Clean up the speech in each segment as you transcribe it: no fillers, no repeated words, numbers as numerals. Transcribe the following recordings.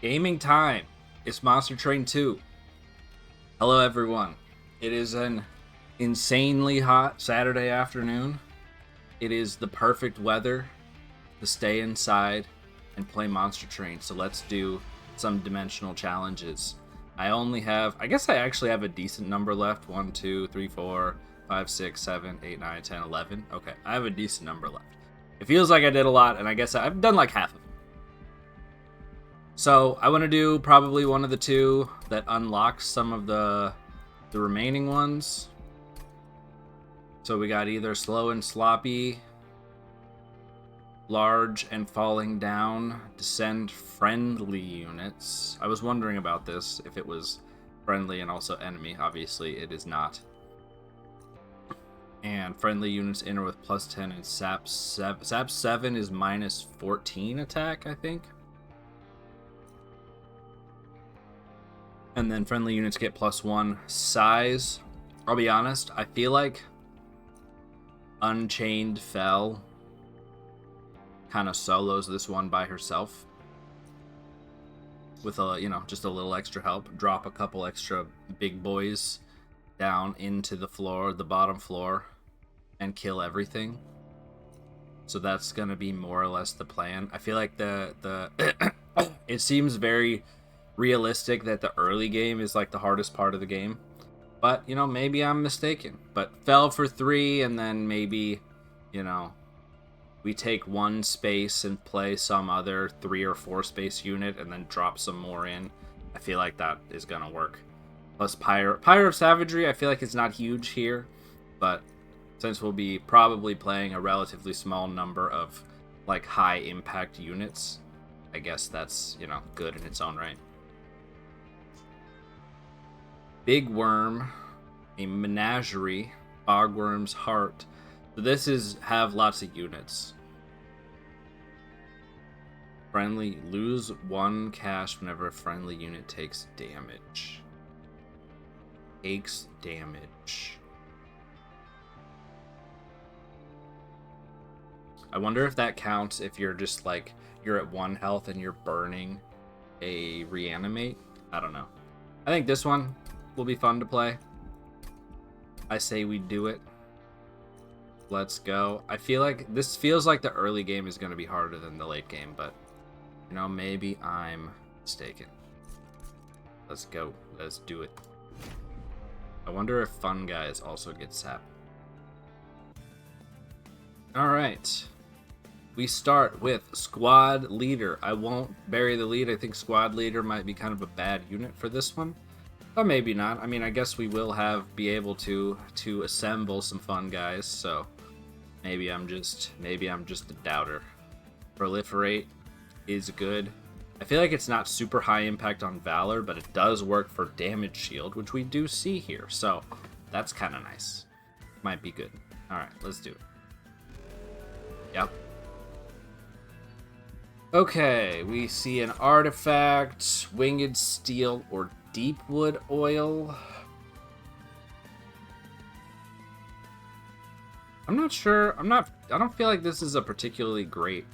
Gaming time. It's Monster Train 2. Hello, everyone. It is an insanely hot Saturday afternoon. It is the perfect weather to stay inside and play Monster Train. So let's do some dimensional challenges. I guess I actually have a decent number left. 1, 2, 3, 4, 5, 6, 7, 8, 9, 10, 11. Okay, I have a decent number left. It feels like I did a lot, and I guess I've done like half of them. So I want to do probably one of the two that unlocks some of the remaining ones. So we got either slow and sloppy, large and falling down, descend friendly units. I was wondering about this, if it was friendly and also enemy. Obviously it is not. And friendly units enter with plus 10 and sap 7. Sap 7 is minus 14 attack, I think. And then friendly units get plus 1 size. I'll be honest, I feel like Unchained Fell kind of solos this one by herself. With just a little extra help. Drop a couple extra big boys down into the floor, the bottom floor, and kill everything. So that's gonna be more or less the plan. I feel like the it seems very realistic that the early game is like the hardest part of the game, but maybe I'm mistaken. But fell for 3, and then maybe we take 1 space and play some other 3 or 4 space unit and then drop some more in. I feel like that is gonna work. Plus Pyre of Savagery, I feel like it's not huge here, but since we'll be probably playing a relatively small number of like high impact units, I guess that's good in its own right. Big Worm, a Menagerie, Bogworm's Heart. So this is have lots of units. Friendly, lose 1 cash whenever a friendly unit takes damage. Takes damage. I wonder if that counts if you're just like, you're at 1 health and you're burning a reanimate. I don't know. I think this one will be fun to play. I say we do it. Let's go. I feel like this feels like the early game is going to be harder than the late game, but maybe I'm mistaken. Let's go. Let's do it. I wonder if Fun Guys also get sap. Alright. We start with Squad Leader. I won't bury the lead. I think Squad Leader might be kind of a bad unit for this one. But maybe not. I mean, I guess we will be able to assemble some Fun Guys, so maybe I'm just a doubter. Proliferate is good. I feel like it's not super high impact on Valor, but it does work for damage shield, which we do see here. So that's kind of nice. Might be good. All right, let's do it. Yep. Okay, we see an artifact, Winged Steel or Deepwood Oil. I'm not sure. I don't feel like this is a particularly great,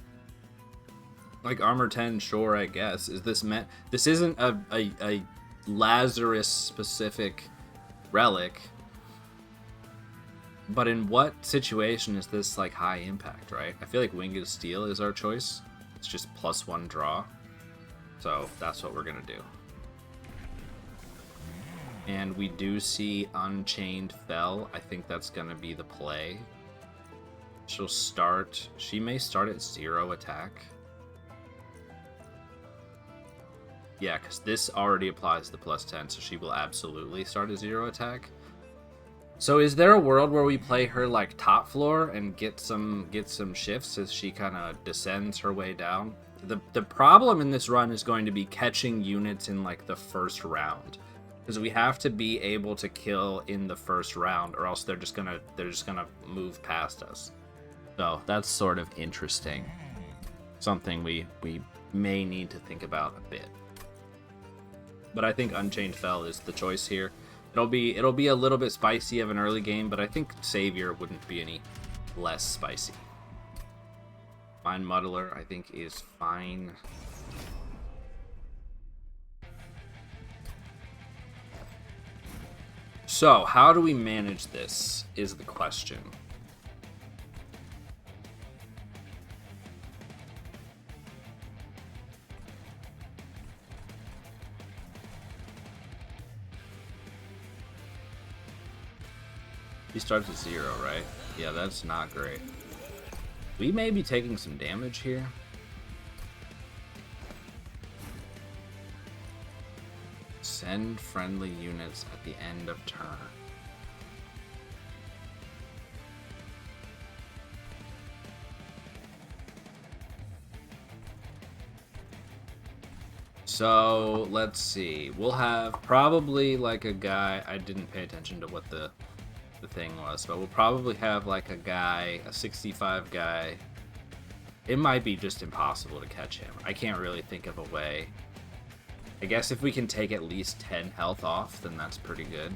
like, armor 10, sure, I guess. Is this meant? This isn't a Lazarus specific relic. But in what situation is this like high impact, right? I feel like Winged Steel is our choice. It's just plus 1 draw. So that's what we're gonna do. And we do see Unchained Fell. I think that's gonna be the play. She may start at 0 attack. Yeah, because this already applies the plus 10, so she will absolutely start at 0 attack. So is there a world where we play her like top floor and get some shifts as she kind of descends her way down? The problem in this run is going to be catching units in like the first round, because we have to be able to kill in the first round, or else they're just gonna move past us. So that's sort of interesting. Something we may need to think about a bit. But I think Unchained Fell is the choice here. It'll be a little bit spicy of an early game, but I think Savior wouldn't be any less spicy. Mind Muddler, I think, is fine. So, how do we manage this is the question. He starts at 0, right? Yeah, that's not great. We may be taking some damage here. Send friendly units at the end of turn. So, let's see. We'll have probably like a guy... I didn't pay attention to what the thing was, but we'll probably have like a guy, a 65 guy. It might be just impossible to catch him. I can't really think of a way. I guess if we can take at least 10 health off, then that's pretty good.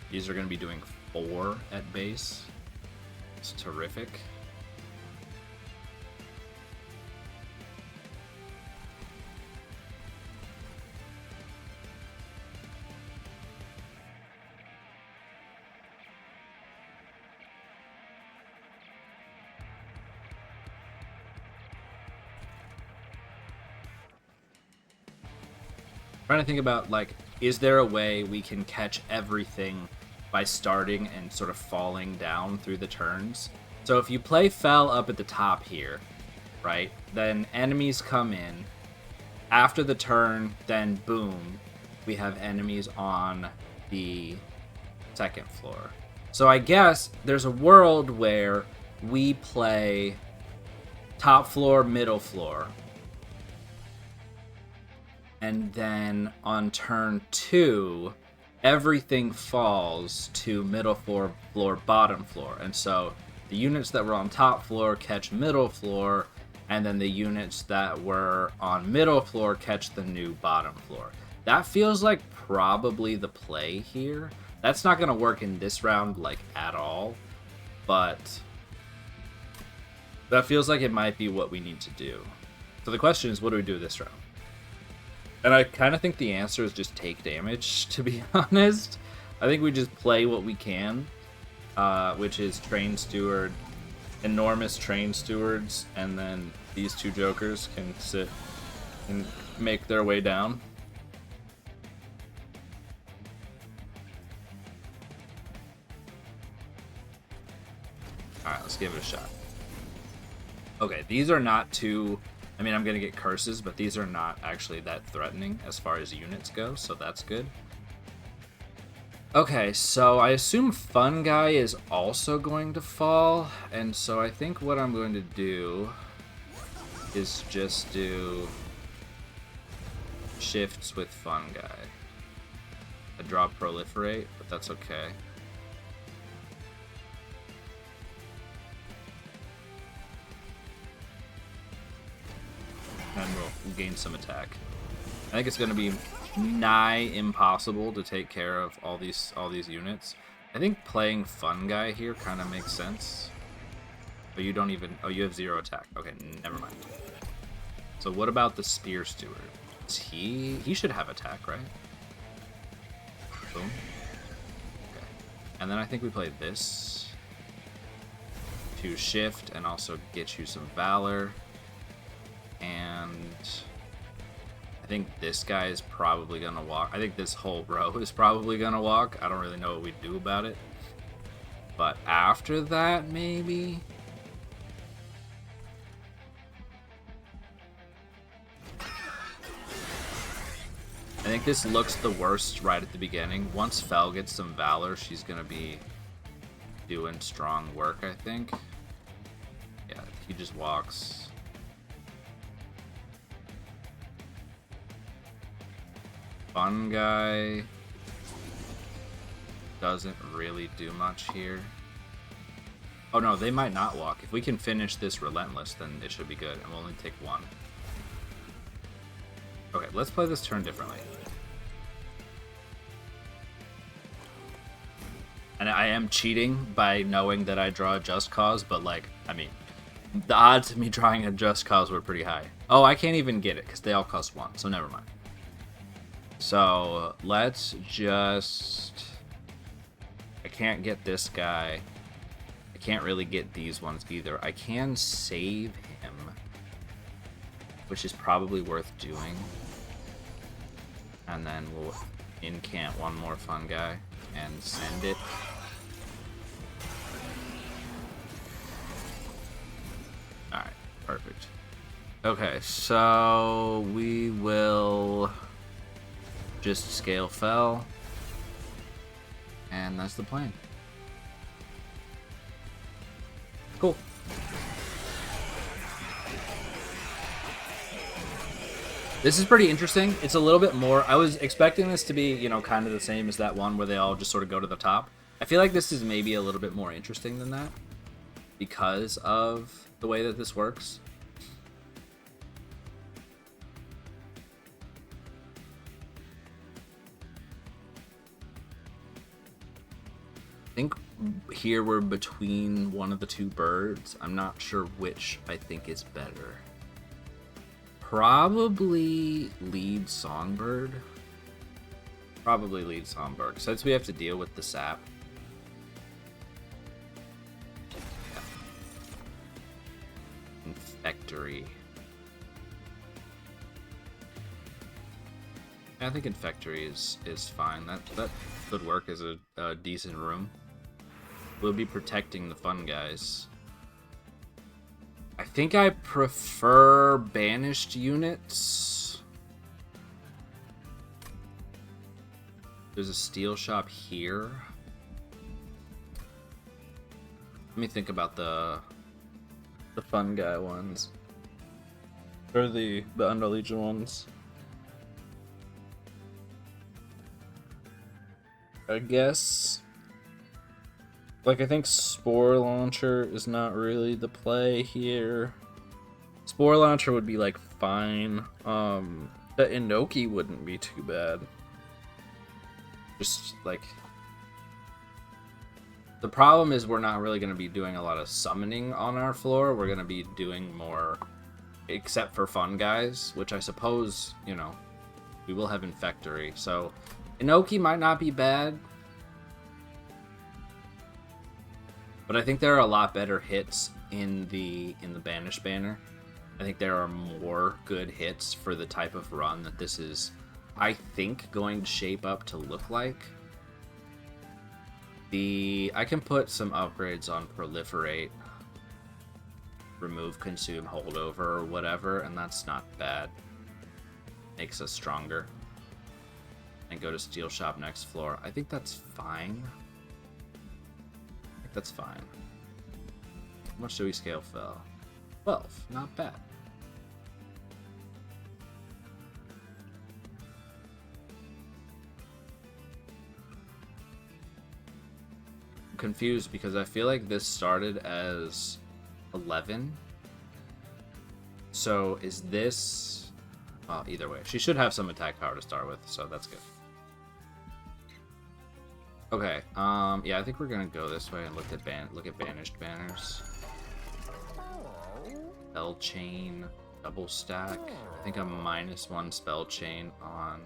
These are going to be doing 4 at base. It's terrific. Trying to think about, like, is there a way we can catch everything by starting and sort of falling down through the turns? So if you play Fel up at the top here, right, then enemies come in. After the turn, then boom, we have enemies on the second floor. So I guess there's a world where we play top floor, middle floor, and then on turn 2, everything falls to middle floor, bottom floor. And so the units that were on top floor catch middle floor, and then the units that were on middle floor catch the new bottom floor. That feels like probably the play here. That's not going to work in this round, like, at all. But that feels like it might be what we need to do. So the question is, what do we do this round? And I kind of think the answer is just take damage, to be honest. I think we just play what we can, which is Train Steward, enormous Train Stewards, and then these 2 jokers can sit and make their way down. Alright, let's give it a shot. Okay, these are not too... I mean, I'm going to get curses, but these are not actually that threatening as far as units go, so that's good. Okay, so I assume Fun Guy is also going to fall, and so I think what I'm going to do is just do shifts with Fun Guy. I draw Proliferate, but that's okay. And we'll gain some attack. I think it's going to be nigh impossible to take care of all these units. I think playing Fun Guy here kind of makes sense. But you don't even... Oh, you have 0 attack. Okay, never mind. So what about the Spear Steward? He should have attack, right? Boom. Okay. And then I think we play this to shift and also get you some Valor. And I think this guy is probably going to walk. I think this whole row is probably going to walk. I don't really know what we do about it. But after that, maybe? I think this looks the worst right at the beginning. Once Fel gets some Valor, she's going to be doing strong work, I think. Yeah, he just walks... Fun Guy doesn't really do much here. Oh no, they might not walk. If we can finish this Relentless, then it should be good, and we'll only take 1. Okay, let's play this turn differently. And I am cheating by knowing that I draw a Just Cause, but, like, I mean, The odds of me drawing a Just Cause were pretty high. Oh, I can't even get it because they all cost 1, so never mind. So let's just... I can't get this guy. I can't really get these ones either. I can save him, which is probably worth doing. And then we'll incant one more fun guy and send it. Alright, perfect. Okay, so we will just scale fell. And that's the plan. Cool. This is pretty interesting. It's a little bit more... I was expecting this to be, you know, kind of the same as that one where they all just sort of go to the top. I feel like this is maybe a little bit more interesting than that because of the way that this works. I think here we're between one of the two birds. I'm not sure which I think is better. Probably lead Songbird. Probably lead Songbird, since we have to deal with the sap. Yeah. Infectory. Yeah, I think Infectory is fine. That could work as a decent room. We'll be protecting the fun guys. I think I prefer banished units. There's a steel shop here. Let me think about the fun guy ones. Or the Underlegion ones. I guess... Like, I think Spore Launcher is not really the play here. Spore Launcher would be, like, fine. The Inoki wouldn't be too bad. Just, like... The problem is we're not really going to be doing a lot of summoning on our floor. We're going to be doing more... Except for fun guys, which I suppose, you know, we will have Infectory. So, Inoki might not be bad. But I think there are a lot better hits in the Banished banner. I think there are more good hits for the type of run that this is, I think, going to shape up to look like. I can put some upgrades on Proliferate, remove Consume Holdover or whatever, and that's not bad. Makes us stronger. And go to Steel Shop next floor. I think that's fine. That's fine. How much do we scale fell? 12. Not bad. I'm confused because I feel like this started as 11. So is this... Well, either way. She should have some attack power to start with, so that's good. Okay, yeah, I think we're gonna go this way and look at banished banners. Spell chain, double stack. I think a -1 spell chain on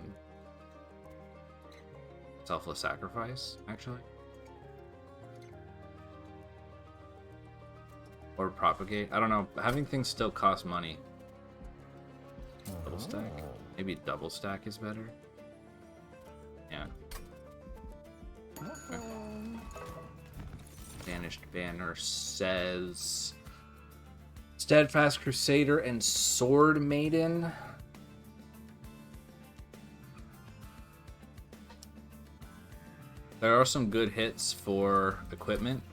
Selfless Sacrifice, actually. Or Propagate. I don't know. Having things still cost money. Double stack. Maybe double stack is better. Yeah. Okay. Banished banner says Steadfast Crusader and Sword Maiden. There are some good hits for equipment.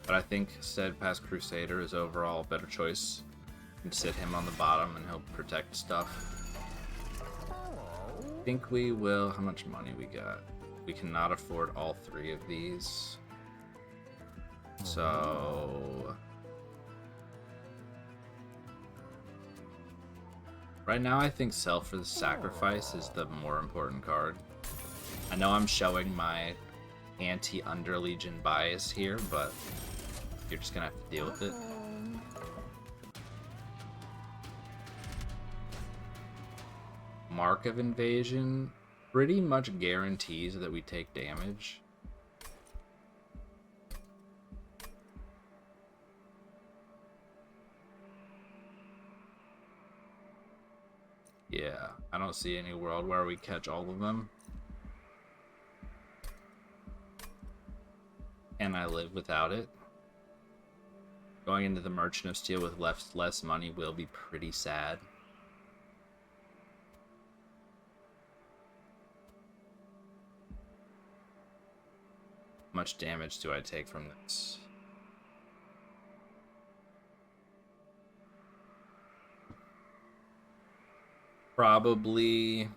But I think Steadfast Crusader is overall a better choice. You can sit him on the bottom and he'll protect stuff. I think we will... How much money we got? We cannot afford all 3 of these. So... Right now I think Selfless Sacrifice is the more important card. I know I'm showing my anti-Underlegion bias here, but you're just gonna have to deal with it. Mark of Invasion pretty much guarantees that we take damage. Yeah, I don't see any world where we catch all of them. And I live without it. Going into the Merchant of Steel with less money will be pretty sad. How much damage do I take from this? Probably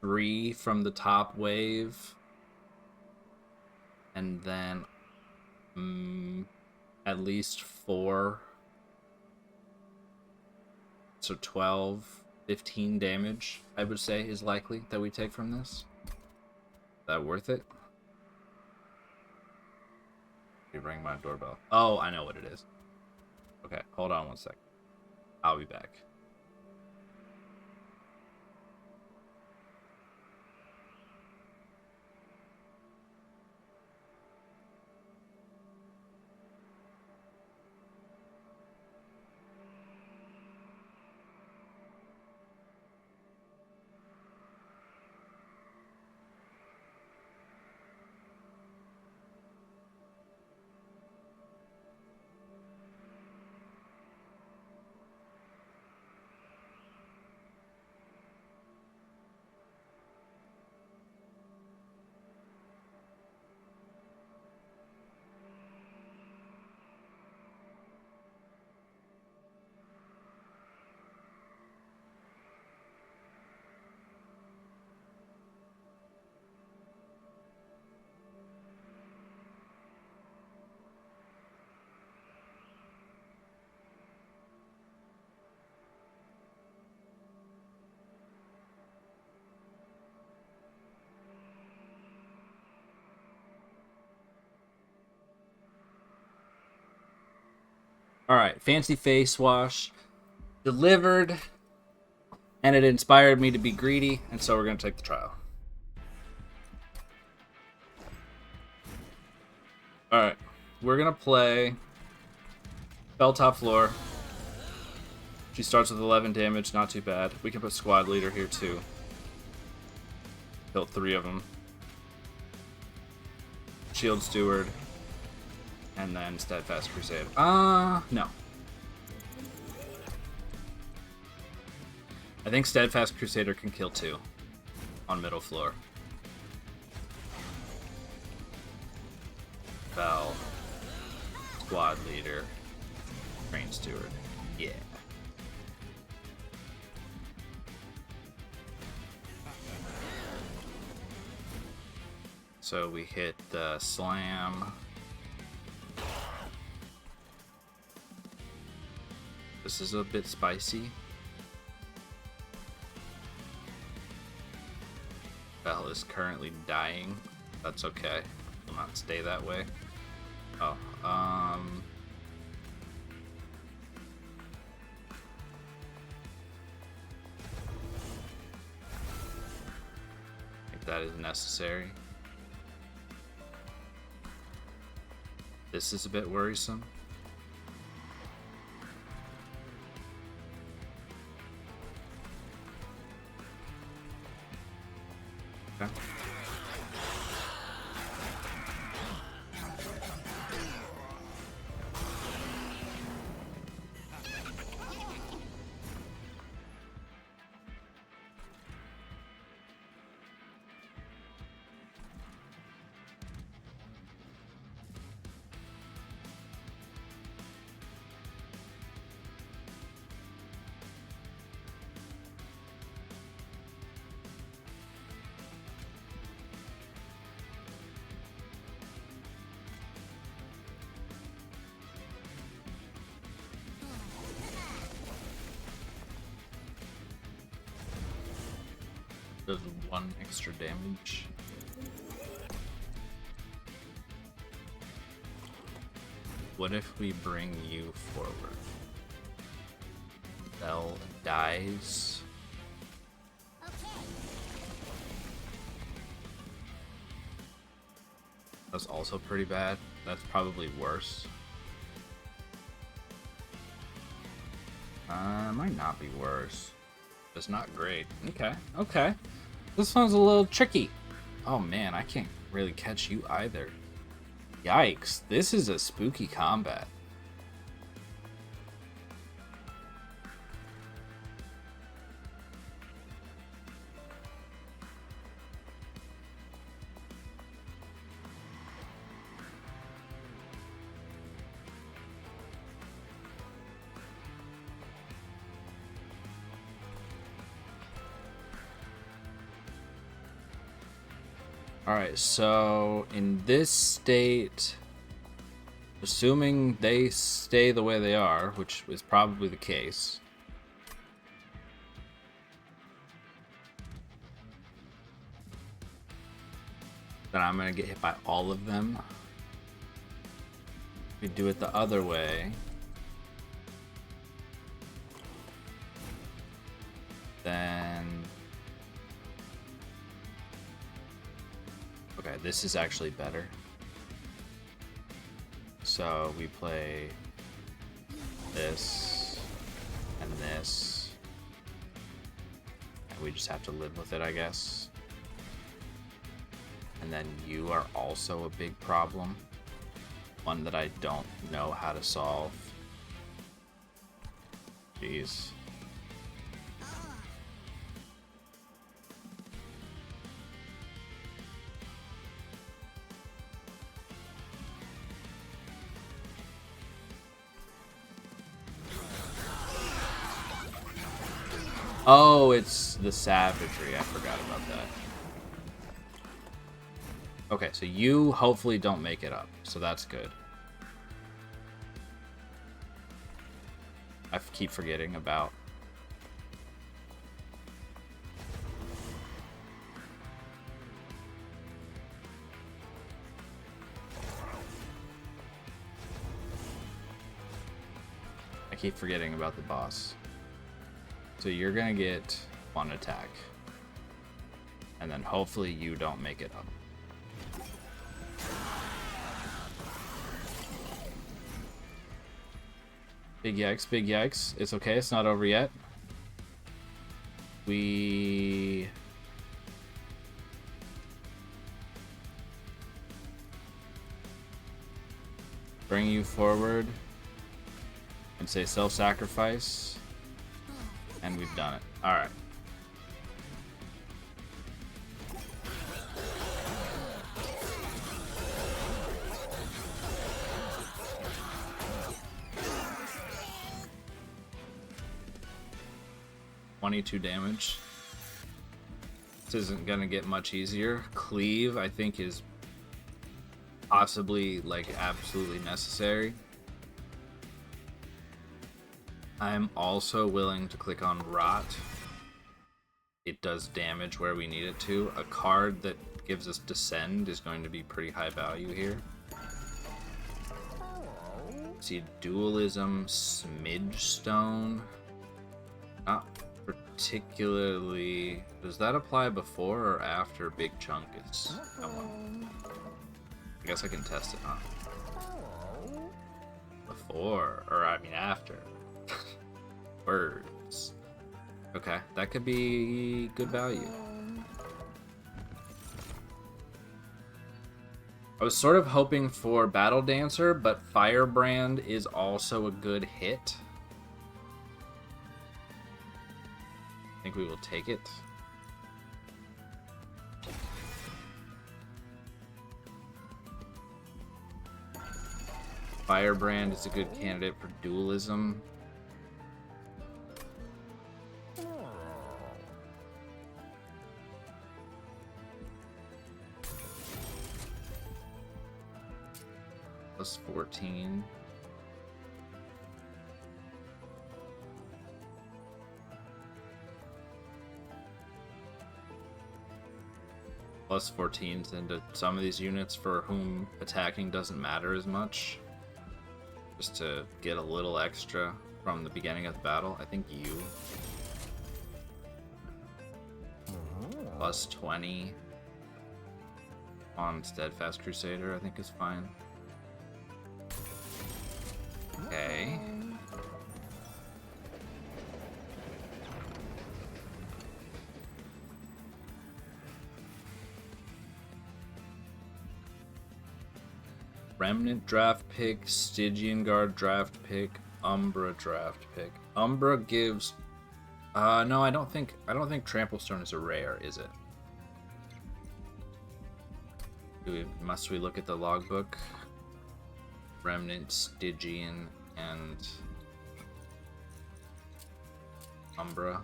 3 from the top wave. And then at least 4. So 12, 15 damage, I would say, is likely that we take from this. Is that worth it? You ring my doorbell. Oh, I know what it is. Okay, hold on one sec. I'll be back. All right, fancy face wash delivered, and it inspired me to be greedy, and so we're gonna take the trial. All right, we're gonna play Bell top floor. She starts with 11 damage, not too bad. We can put squad leader here too. Kill 3 of them. Shield Steward. And then Steadfast Crusade. No. I think Steadfast Crusader can kill 2 on middle floor. Bell. Squad leader. Train Steward. Yeah. So we hit the slam. This is a bit spicy. Bell is currently dying. That's okay. Will not stay that way. Oh, I think that is necessary. This is a bit worrisome. Okay. Does 1 extra damage. What if we bring you forward? Bell dies. That's also pretty bad. That's probably worse. Might not be worse. It's not great. Okay, okay. This one's a little tricky. Oh man, I can't really catch you either. Yikes, this is a spooky combat. Alright, so in this state, assuming they stay the way they are, which is probably the case, then I'm going to get hit by all of them. If we do it the other way, then... Okay, this is actually better. So we play this and this, and we just have to live with it, I guess. And then you are also a big problem, one that I don't know how to solve. Jeez. Oh, it's the savagery. I forgot about that. Okay, so you hopefully don't make it up, so that's good. I keep forgetting about... I keep forgetting about the boss. So you're gonna get 1 attack. And then hopefully you don't make it up. Big yikes, big yikes. It's okay, it's not over yet. We... bring you forward and say self-sacrifice. And we've done it. Alright. $22 damage. This isn't gonna get much easier. Cleave, I think, is possibly, like, absolutely necessary. I'm also willing to click on Rot. It does damage where we need it to. A card that gives us Descend is going to be pretty high value here. See, Dualism, Smidge Stone. Not particularly... Does that apply before or after Big Chunk is... I guess I can test it, huh? Before, or I mean after. Words. Okay, that could be good value. I was sort of hoping for Battle Dancer, but Firebrand is also a good hit. I think we will take it. Firebrand is a good candidate for Dualism. Plus 14. plus 14s into some of these units for whom attacking doesn't matter as much. Just to get a little extra from the beginning of the battle. I think you. Plus 20 on Steadfast Crusader, I think is fine. Okay. Remnant draft pick, Stygian Guard draft pick, Umbra draft pick. Umbra gives no, I don't think Tramplestone is a rare, is it? Must we look at the logbook? Remnant, Stygian, and Umbra.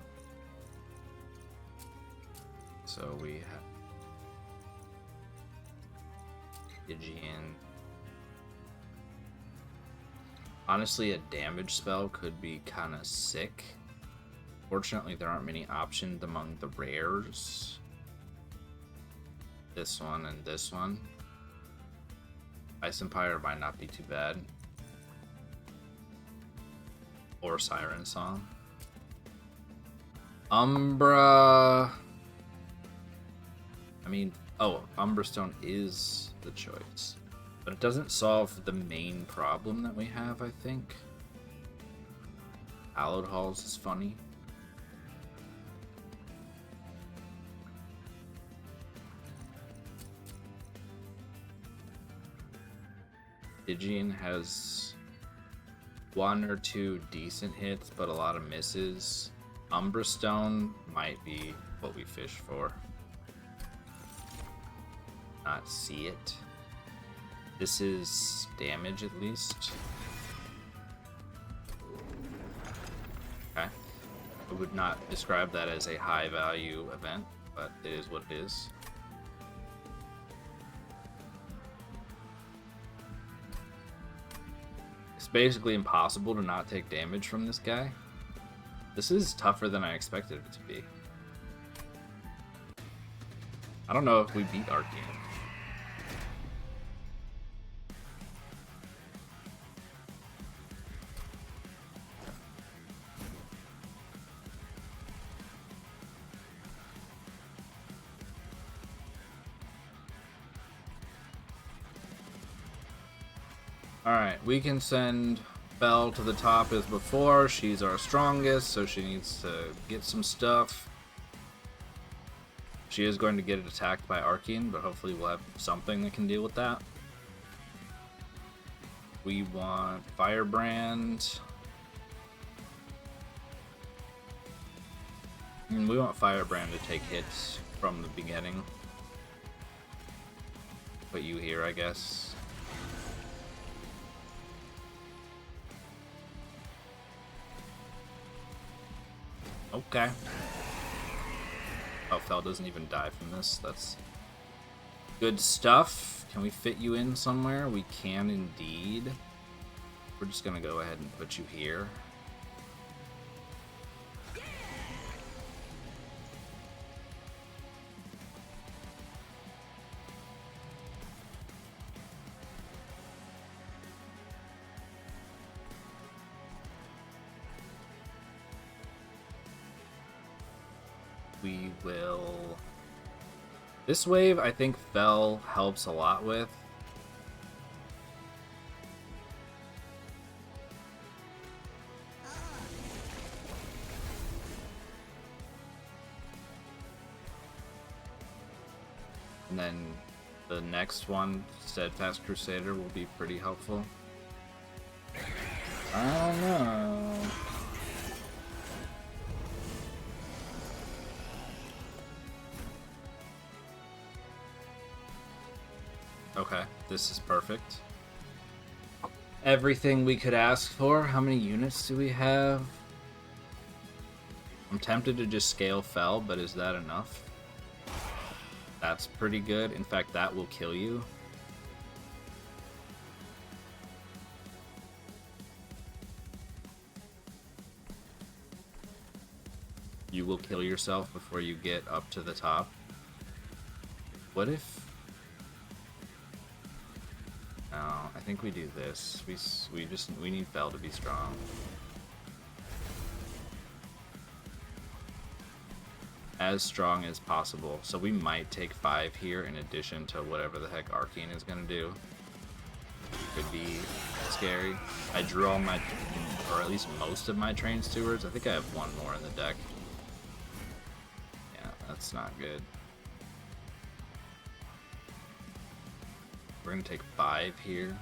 So we have Stygian. Honestly, a damage spell could be kind of sick. Fortunately, there aren't many options among the rares. This one and this one. Ice Empire might not be too bad. Or Siren Song. Umbra. I mean, oh, Umberstone is the choice. But it doesn't solve the main problem that we have, I think. Hallowed Halls is funny. Stygian has one or two decent hits, but a lot of misses. Umberstone might be what we fish for. Not see it. This is damage at least. Okay. I would not describe that as a high value event, but it is what it is. It's basically impossible to not take damage from this guy. This is tougher than I expected it to be. I don't know if we beat Archean. Alright, we can send Belle to the top as before. She's our strongest, so she needs to get some stuff. She is going to get attacked by Archean, but hopefully we'll have something that can deal with that. We want Firebrand. And we want Firebrand to take hits from the beginning. Put you here, I guess. Okay. Oh, Fel doesn't even die from this. That's good stuff. Can we fit you in somewhere? We can indeed. We're just gonna go ahead and put you here. We will... This wave, I think Fel helps a lot with. And then the next one, Steadfast Crusader, will be pretty helpful. I don't know. Okay, this is perfect. Everything we could ask for. How many units do we have? I'm tempted to just scale Fel, but is that enough? That's pretty good. In fact, that will kill you. You will kill yourself before you get up to the top. What if... No, I think we do this. We need Fel to be strong. As strong as possible. So we might take 5 here in addition to whatever the heck Arcane is gonna do. Could be scary. I drew all my, or at least most of my Train Stewards. I think I have one more in the deck. Yeah, that's not good. We're gonna take 5 here.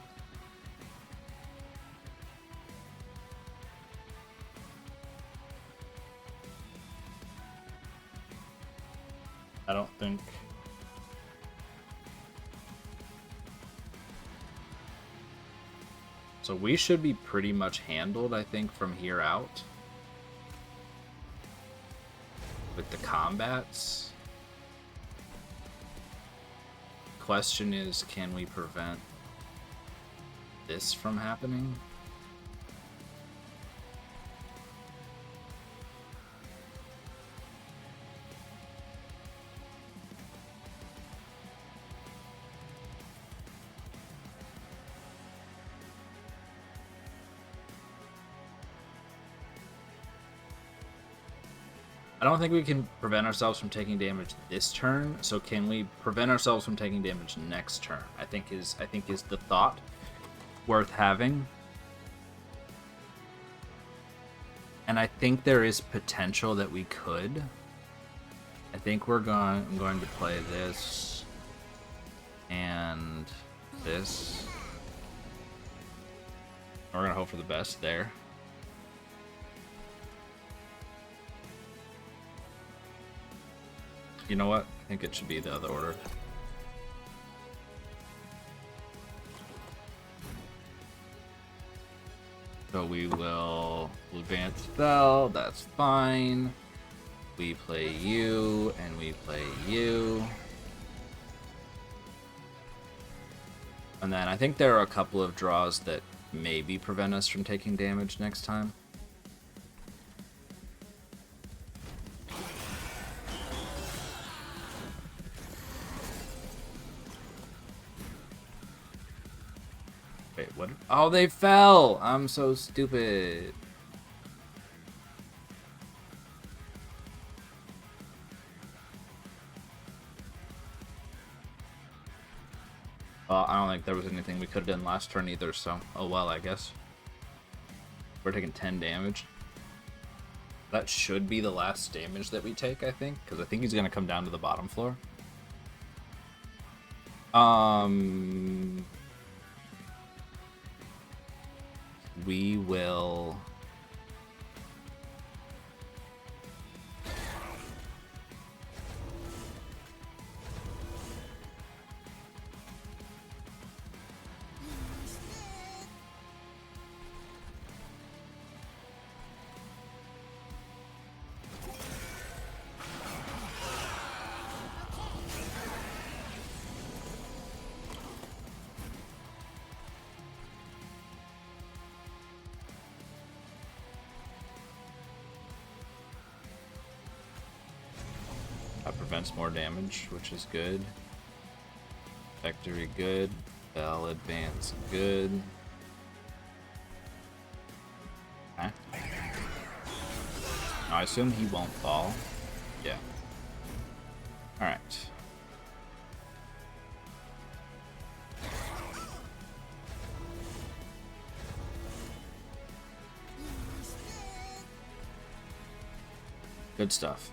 I don't think... So we should be pretty much handled, I think, from here out. With the combats. Question is, can we prevent this from happening? I don't think we can prevent ourselves from taking damage this turn, so can we prevent ourselves from taking damage next turn? I think is the thought worth having. And I think there is potential that we could. I think I'm going to play this and this. We're gonna hope for the best there. You know what? I think it should be the other order. So we will advance Fel, that's fine. We play you, and we play you. And then I think there are a couple of draws that maybe prevent us from taking damage next time. Wait, what? Oh, they fell! I'm so stupid. Well, I don't think there was anything we could have done last turn either, so oh well, I guess. We're taking 10 damage. That should be the last damage that we take, I think, because I think he's going to come down to the bottom floor. We will... That prevents more damage, which is good. Victory good. Fel advance good. Okay. Now, I assume he won't fall. Yeah. Alright. Good stuff.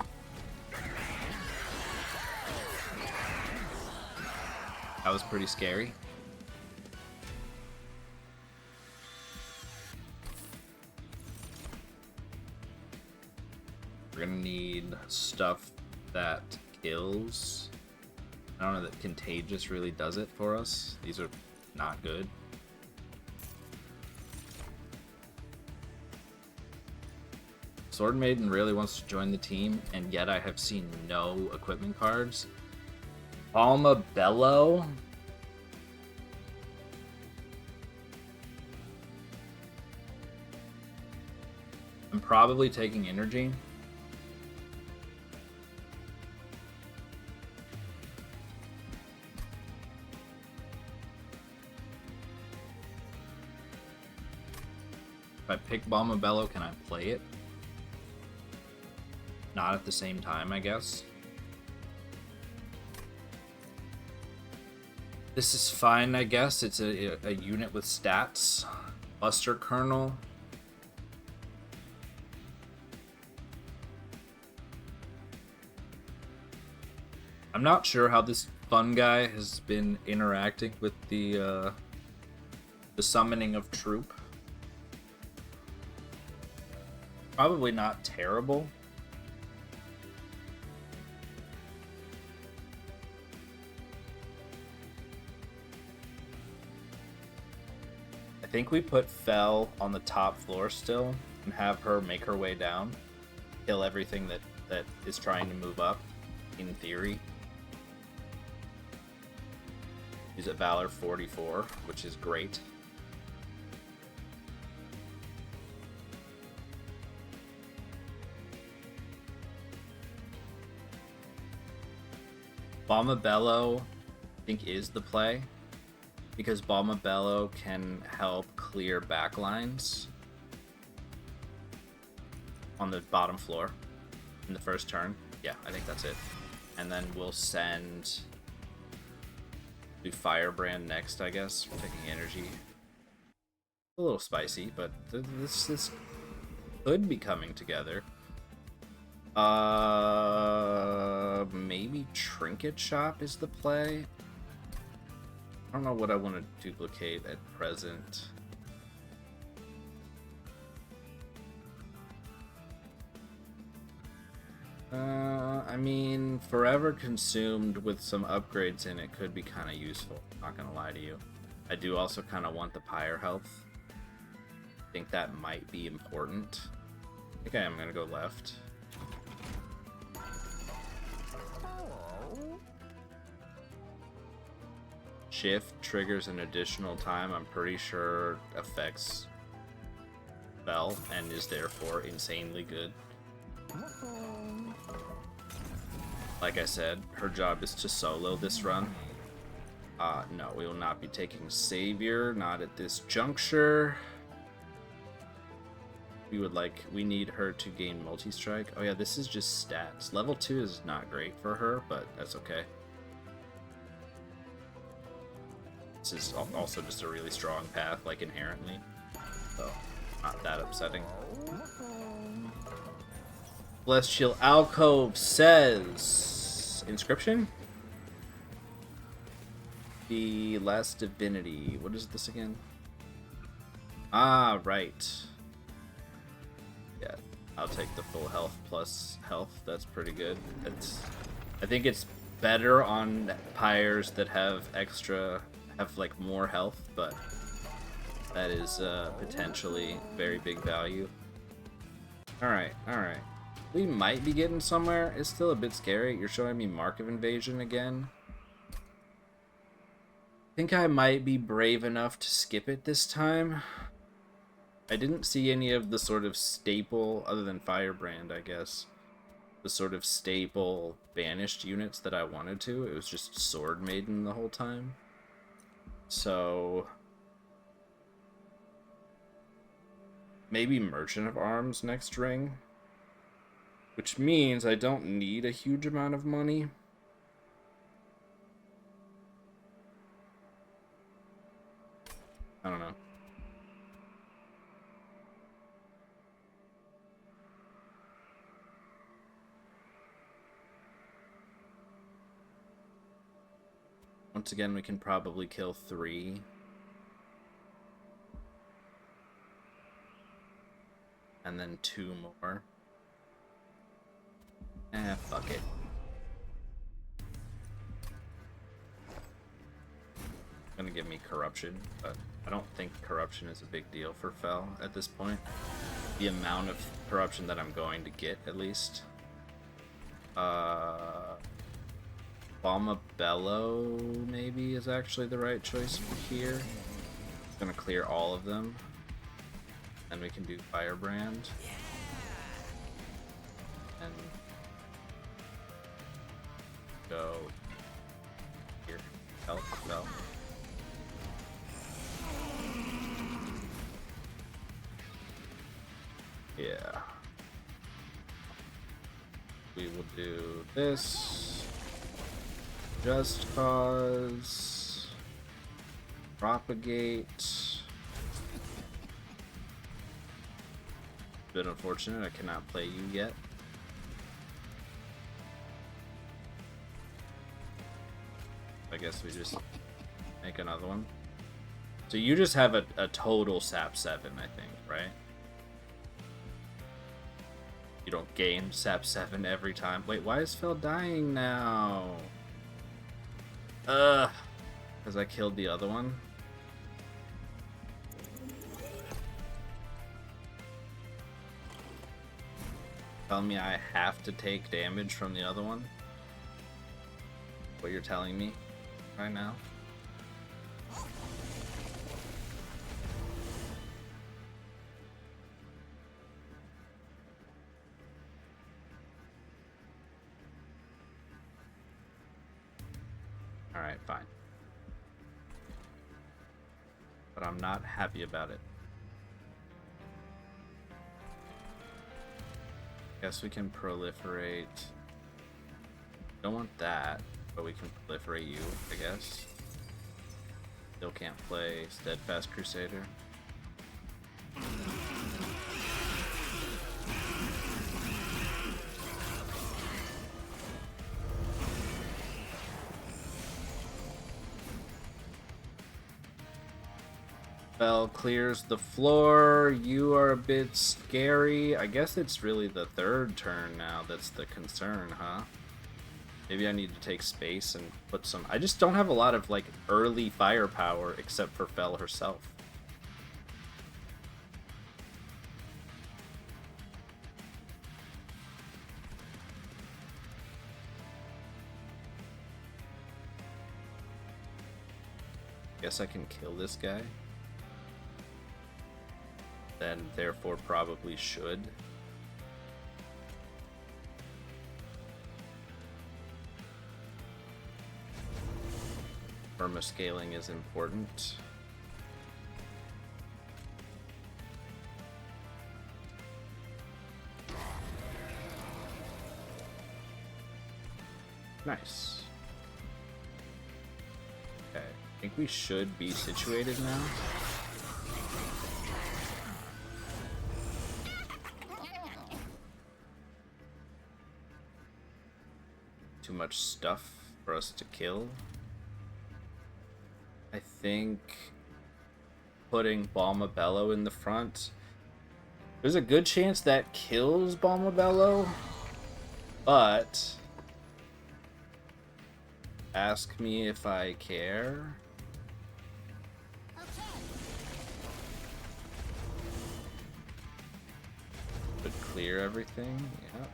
That was pretty scary. We're gonna need stuff that kills. I don't know that Contagious really does it for us. These are not good. Sword Maiden really wants to join the team, and yet I have seen no equipment cards. Alma Bello. I'm probably taking energy. If I pick Bombabello, can I play it? Not at the same time, I guess. This is fine, I guess. It's a unit with stats. Buster Colonel. I'm not sure how this fun guy has been interacting with the summoning of Troop. Probably not terrible. I think we put Fel on the top floor still and have her make her way down, kill everything that is trying to move up, in theory. She's at Valor 44, which is great. Bombabello, I think, is the play, because Bombabello can help clear backlines on the bottom floor in the first turn. Yeah, I think that's it. And then we'll do Firebrand next, I guess, for taking energy. A little spicy, but this could be coming together. Maybe Trinket Shop is the play. I don't know what I want to duplicate at present. I mean, Forever Consumed with some upgrades in it could be kind of useful, not gonna lie to you. I do also kind of want the Pyre health. I think that might be important. I think I am gonna go left. Shift triggers an additional time, I'm pretty sure affects Fel and is therefore insanely good. Like I said, her job is to solo this run. No, we will not be taking Savior, not at this juncture. We need her to gain multi-strike. Oh yeah, this is just stats. Level 2 is not great for her, but that's okay. This is also just a really strong path, like, inherently. So, not that upsetting. Celestial Alcove says... Inscription? The Last Divinity. What is this again? Ah, right. Yeah, I'll take the full health plus health. That's pretty good. I think it's better on pyres that have like more health, but that is potentially very big value. Alright. We might be getting somewhere. It's still a bit scary. You're showing me Mark of Invasion again. I think I might be brave enough to skip it this time. I didn't see any of the sort of staple, other than Firebrand, I guess, the sort of staple banished units that I wanted to. It was just Sword Maiden the whole time. So maybe Merchant of Arms next ring, which means I don't need a huge amount of money. I don't know. Once again, we can probably kill 3. And then 2 more. Fuck it. Gonna give me Corruption, but I don't think Corruption is a big deal for Fel at this point. The amount of Corruption that I'm going to get, at least. Bombabello maybe is actually the right choice here. Gonna clear all of them. Then we can do Firebrand. And go here. Help. we will do this. Just Cause. Propagate. Bit unfortunate, I cannot play you yet. I guess we just make another one. So you just have a total SAP 7, I think, right? You don't gain SAP 7 every time. Wait, why is Phil dying now? Because I killed the other one. Tell me I have to take damage from the other one? What you're telling me right now? Alright, fine. But I'm not happy about it. Guess we can proliferate. Don't want that, but we can proliferate you, I guess. Still can't play Steadfast Crusader. Bell clears the floor. You are a bit scary. I guess it's really the third turn now that's the concern, huh? Maybe I need to take space and put some... I just don't have a lot of, like, early firepower except for Fel herself. Guess I can kill this guy. Then therefore probably should. Permascaling is important. Nice. Okay, I think we should be situated now. Too much stuff for us to kill. I think putting Balmabello in the front. There's a good chance that kills Balmabello, but ask me if I care. Would clear everything, yeah.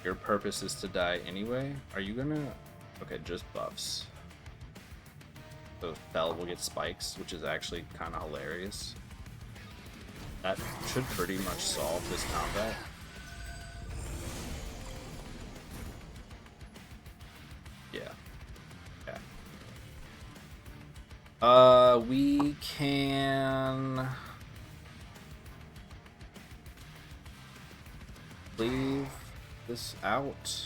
Your purpose is to die anyway? Are you gonna... Okay, just buffs. So Fel will get spikes, which is actually kind of hilarious. That should pretty much solve this combat. Yeah. Yeah. We can... leave this out.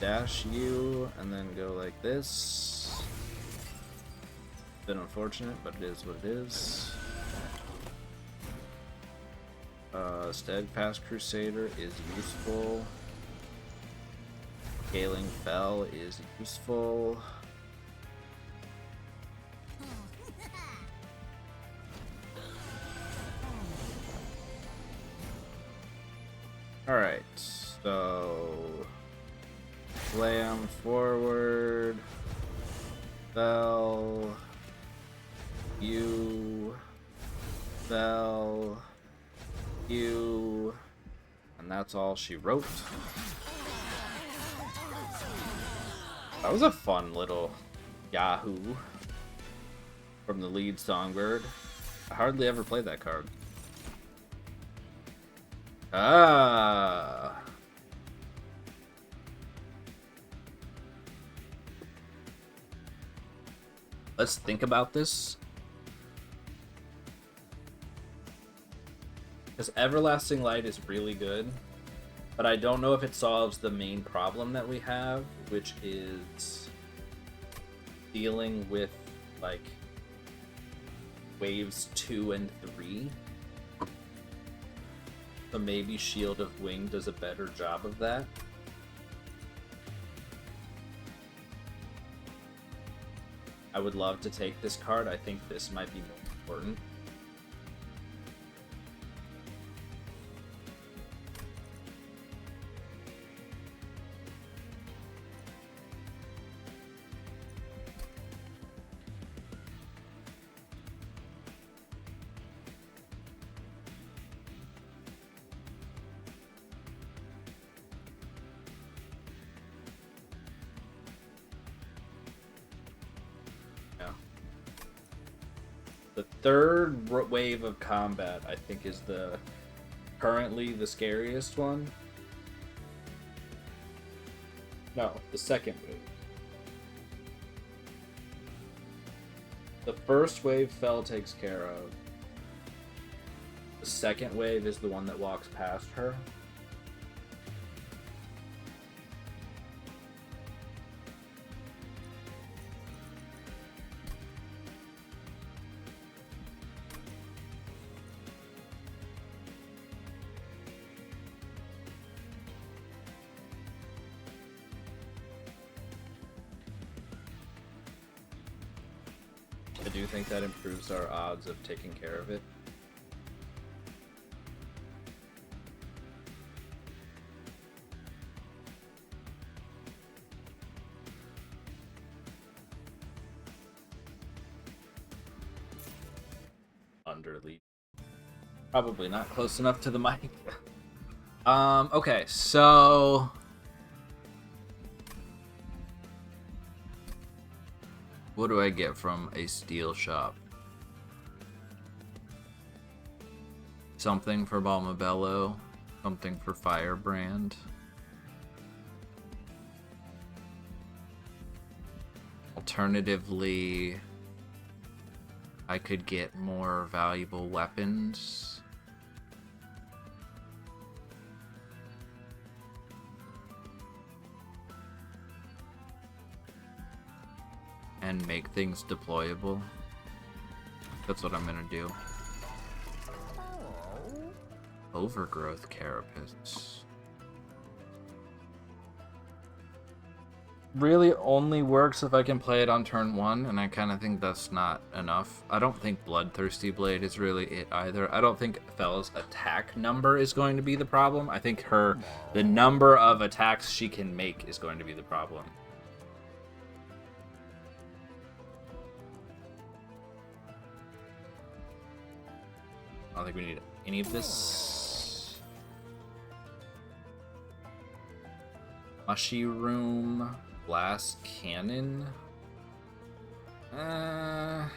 Dash you, and then go like this. Bit unfortunate, but it is what it is. Steadfast Crusader is useful. Scaling Fel is useful. Alright, so slam forward, Fel, you, Fel, you, and that's all she wrote. That was a fun little Yahoo from the lead Songbird. I hardly ever play that card. Ah. Let's think about this. Because Everlasting Light is really good, but I don't know if it solves the main problem that we have, which is dealing with, like, waves 2 and 3. So maybe Shield of Wing does a better job of that. I would love to take this card. I think this might be more important. The third wave of combat, I think, is currently the scariest one. No, the second wave. The first wave Fel takes care of. The second wave is the one that walks past her. I do think that improves our odds of taking care of it. Underlead. Probably not close enough to the mic. Okay, so what do I get from a steel shop? Something for Balmabello, something for Firebrand. Alternatively, I could get more valuable weapons. And make things deployable. That's what I'm gonna do. Overgrowth Carapace. Really only works if I can play it on turn 1, and I kind of think that's not enough. I don't think Bloodthirsty Blade is really it either. I don't think Fel's attack number is going to be the problem. I think the number of attacks she can make is going to be the problem. I don't think we need any of this. Mushy Room, Blast Cannon. But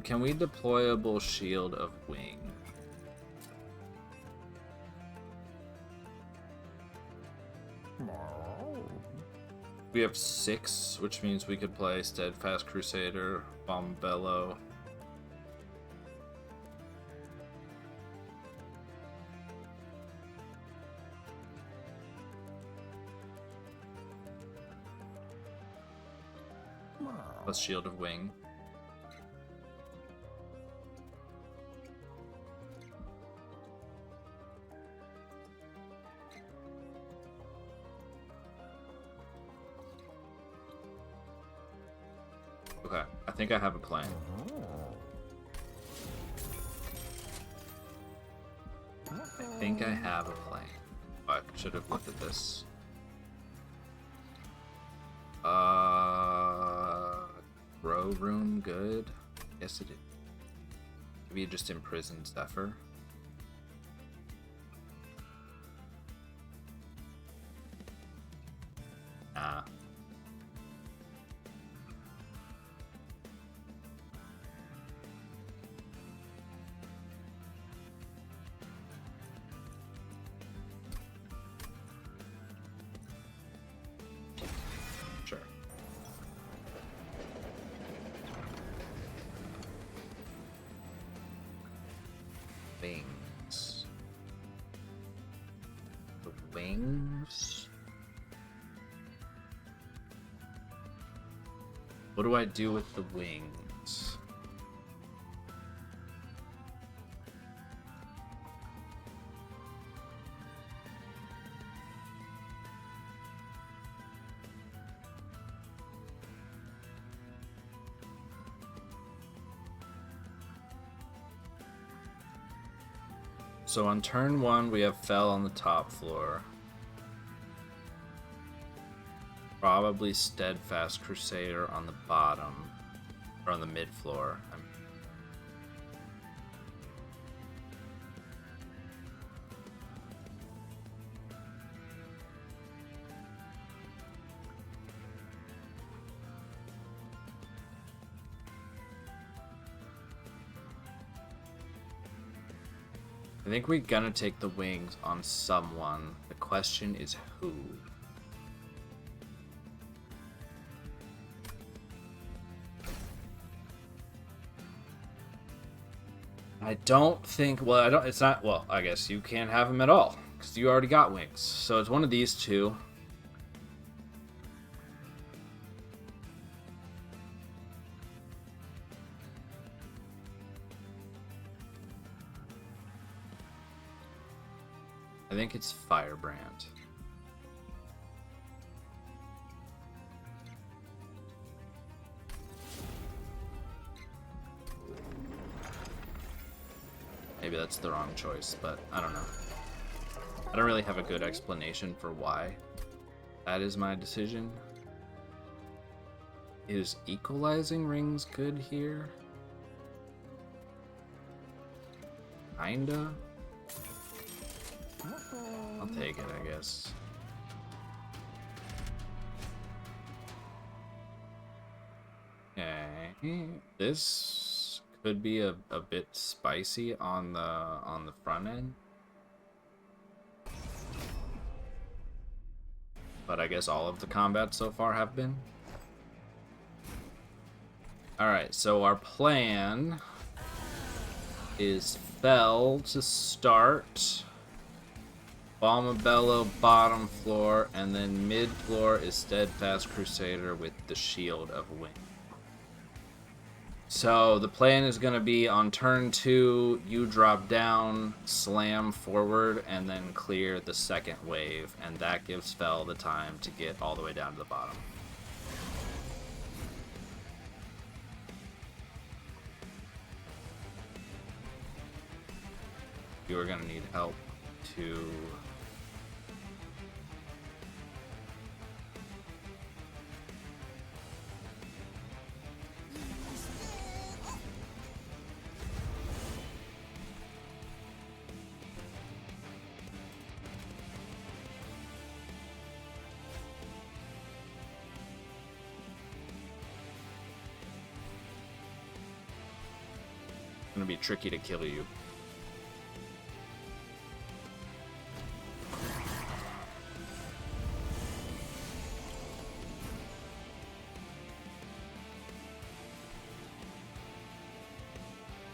can we deployable Shield of Wing? We have 6, which means we could play Steadfast Crusader, Bombello. Plus Shield of Wing. Okay, I think I have a plan. I think I have a plan. I should have looked at this. Grow room good? Yes it is. Maybe just imprison Zephyr. Nah. Sure. wings. The wings? What do I do with the wings? So on turn 1, we have Fell on the top floor. Probably Steadfast Crusader on the bottom, or on the mid floor. I think we're gonna take the wings on someone. The question is who. I don't think, well, I don't, it's not, well, I guess you can't have him at all, because you already got wings. So it's one of these two. I think it's Firebrand. Maybe that's the wrong choice, but I don't know. I don't really have a good explanation for why that is my decision. Is equalizing rings good here? Kinda. I'll take it, I guess. Okay. This could be a bit spicy on the front end. But I guess all of the combats so far have been. Alright, so our plan is Fell to start. Bombabello bottom floor, and then mid floor is Steadfast Crusader with the Shield of Wind. So the plan is going to be on turn 2, you drop down, slam forward, and then clear the second wave, and that gives Fell the time to get all the way down to the bottom. You are going to need help to gonna be tricky to kill you.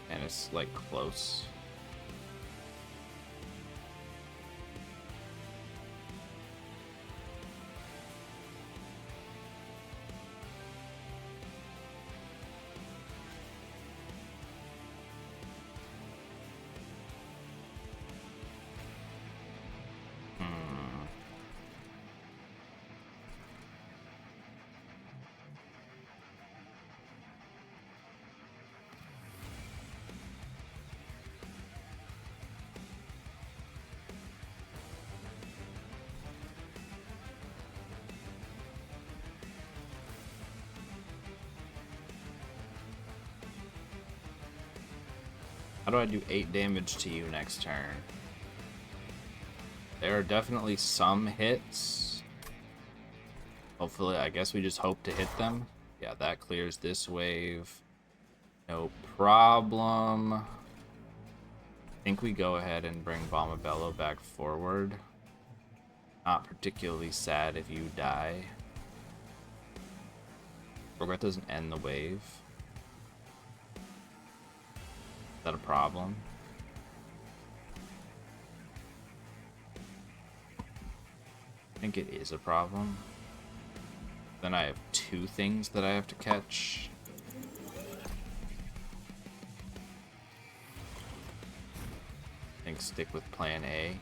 And it's like close. How do I do 8 damage to you next turn? There are definitely some hits. Hopefully, I guess we just hope to hit them. Yeah, that clears this wave. No problem. I think we go ahead and bring Bombabello back forward. Not particularly sad if you die. Regret doesn't end the wave. Is that a problem? I think it is a problem. Then I have 2 things that I have to catch. I think stick with plan A.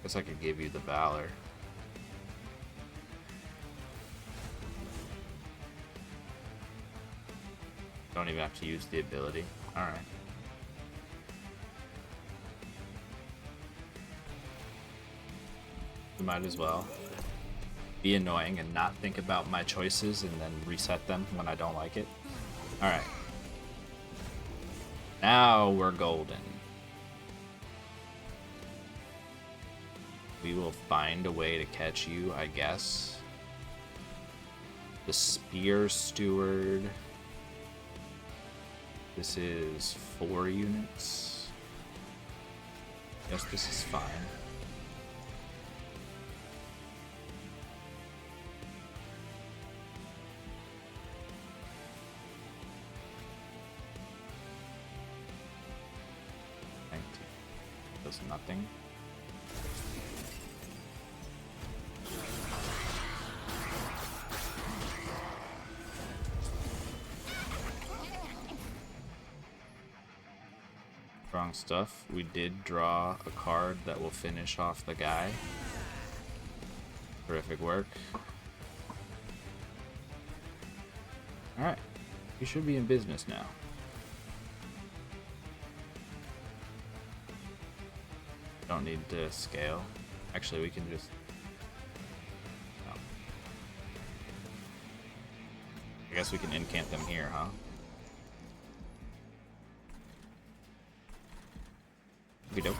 Guess I could give you the Valor. Don't even have to use the ability. Alright. We might as well be annoying and not think about my choices and then reset them when I don't like it. Alright. Now we're golden. We will find a way to catch you, I guess. The Spear Steward. This is 4 units. Guess this is fine. Does nothing. Strong stuff. We did draw a card that will finish off the guy. Terrific work. Alright. You should be in business now. Don't need to scale. Actually, we can just... No. I guess we can incant them here, huh? We don't.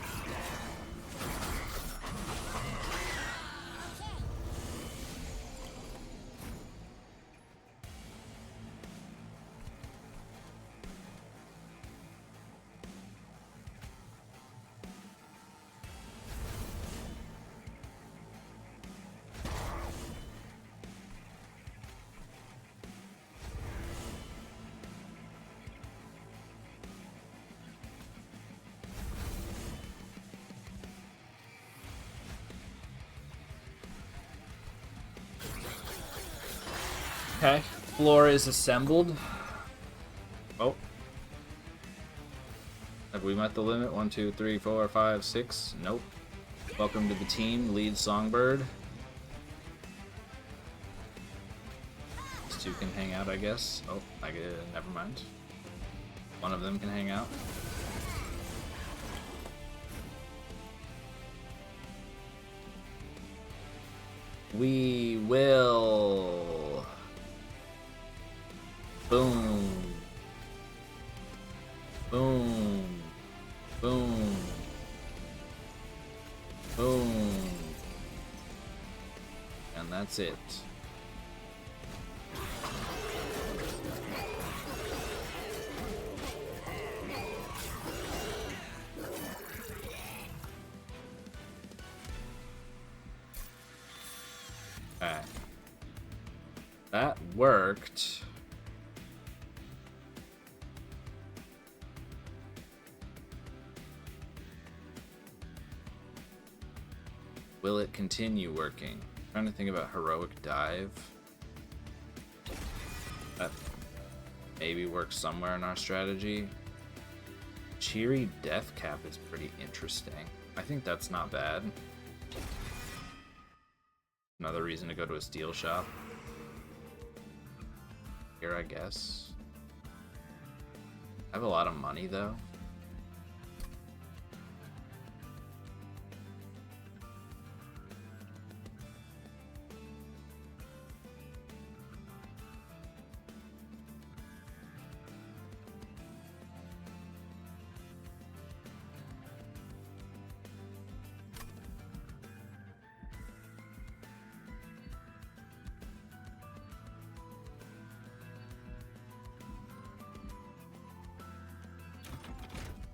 Okay, floor is assembled. Oh. Have we met the limit? 1, 2, 3, 4, 5, 6? Nope. Welcome to the team, lead Songbird. These 2 can hang out, I guess. Oh, never mind. One of them can hang out. We will... Boom. Boom. Boom. Boom. And that's it. Okay. That worked. Will it continue working? I'm trying to think about Heroic Dive. That maybe works somewhere in our strategy. Cheery Death Cap is pretty interesting. I think that's not bad. Another reason to go to a steel shop. Here, I guess. I have a lot of money, though.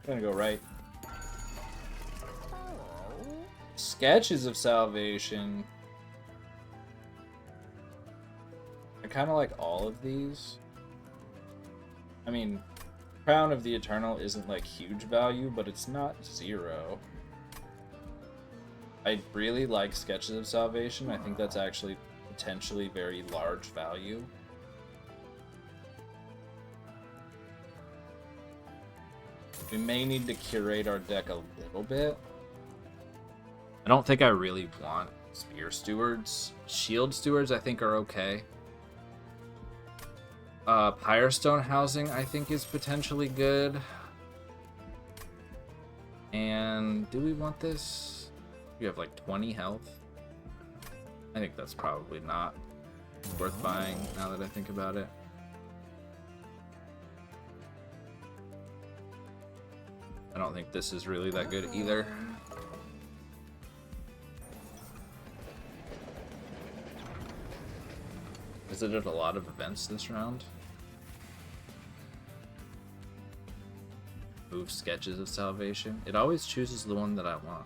I'm gonna go right. Sketches of Salvation. I kind of like all of these. I mean, Crown of the Eternal isn't like huge value, but it's not 0. I really like Sketches of Salvation. I think that's actually potentially very large value. We may need to curate our deck a little bit. I don't think I really want Spear Stewards. Shield Stewards I think are okay. Pyrestone Housing I think is potentially good. And do we want this? You have like 20 health. I think that's probably not worth buying now that I think about it. I don't think this is really that good either. Visited a lot of events this round. Move Sketches of Salvation. It always chooses the one that I want.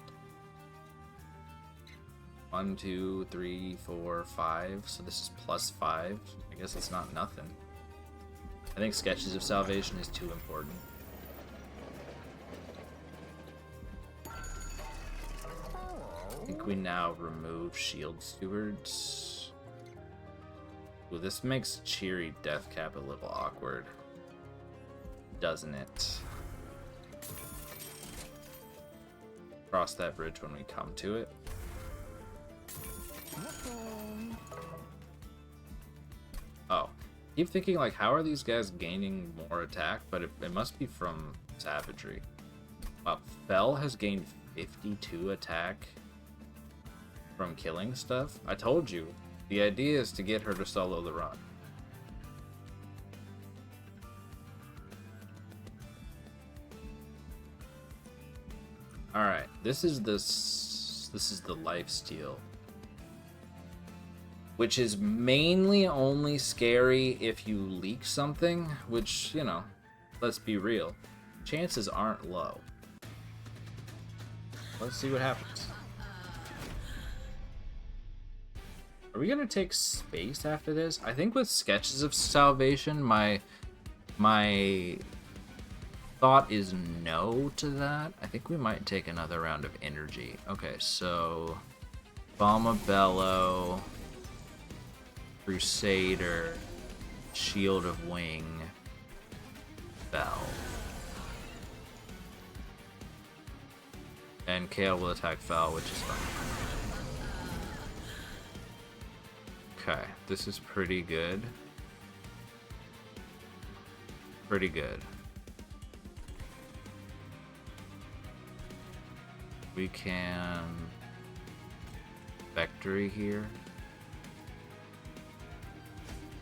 1, 2, 3, 4, 5. So this is +5. I guess it's not nothing. I think Sketches of Salvation is too important. I think we now remove Shield Stewards. Ooh, this makes Cheery Deathcap a little awkward, doesn't it? Cross that bridge when we come to it. Oh, keep thinking like, how are these guys gaining more attack? But it must be from savagery. Wow, Fel has gained 52 attack from killing stuff. I told you, the idea is to get her to solo the run. All right, this is the lifesteal, which is mainly only scary if you leak something, which, you know, let's be real, chances aren't low. Let's see what happens. Are we gonna take space after this? I think with Sketches of Salvation, my thought is no to that. I think we might take another round of energy. Okay, so Balma Bellow, Crusader, Shield of Wing, Bell. And Kale will attack Fel, which is fine. Okay, this is pretty good. Pretty good. We can Vectory here.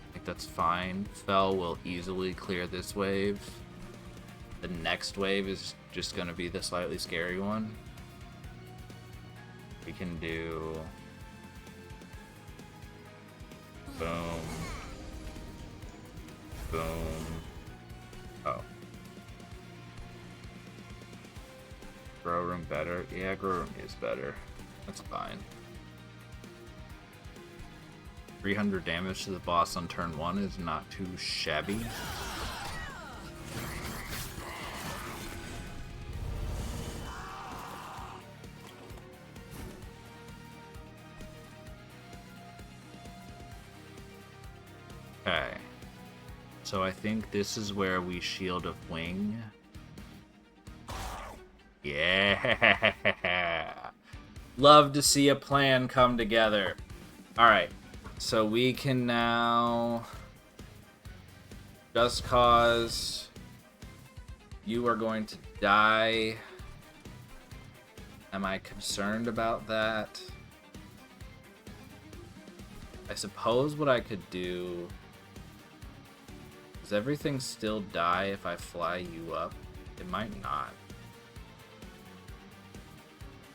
I think that's fine. Fel will easily clear this wave. The next wave is just gonna be the slightly scary one. We can do boom, boom. Oh. Grow Room better? Yeah, Grow Room is better. That's fine. 300 damage to the boss on turn 1 is not too shabby. Okay. So I think this is where we Shield of Wing. Yeah! Love to see a plan come together. Alright. So we can now Just Cause. You are going to die. Am I concerned about that? I suppose what I could do... Does everything still die if I fly you up? It might not.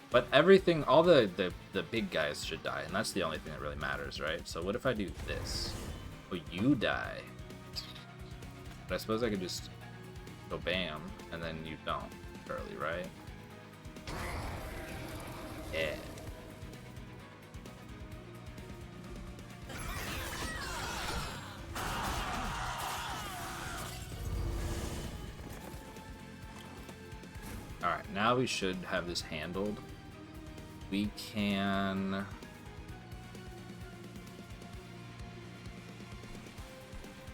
But everything, all the big guys should die, and that's the only thing that really matters, right? So what if I do this? Oh, you die. But I suppose I could just go bam, and then you don't early, right? Yeah. Alright, now we should have this handled. we can...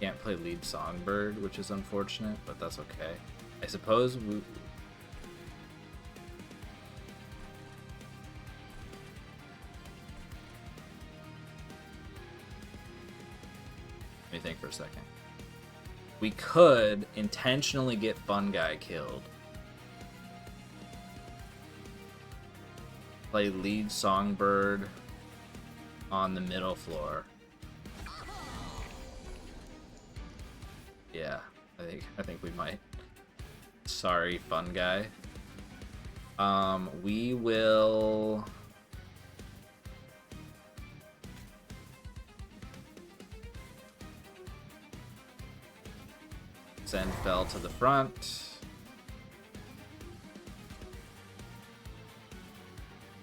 Can't play lead Songbird, which is unfortunate, but that's okay. I suppose we... Let me think for a second. We could intentionally get Fun Guy killed. Play lead Songbird on the middle floor. Yeah, I think we might. Sorry, Fun Guy. We will... Send Fel to the front.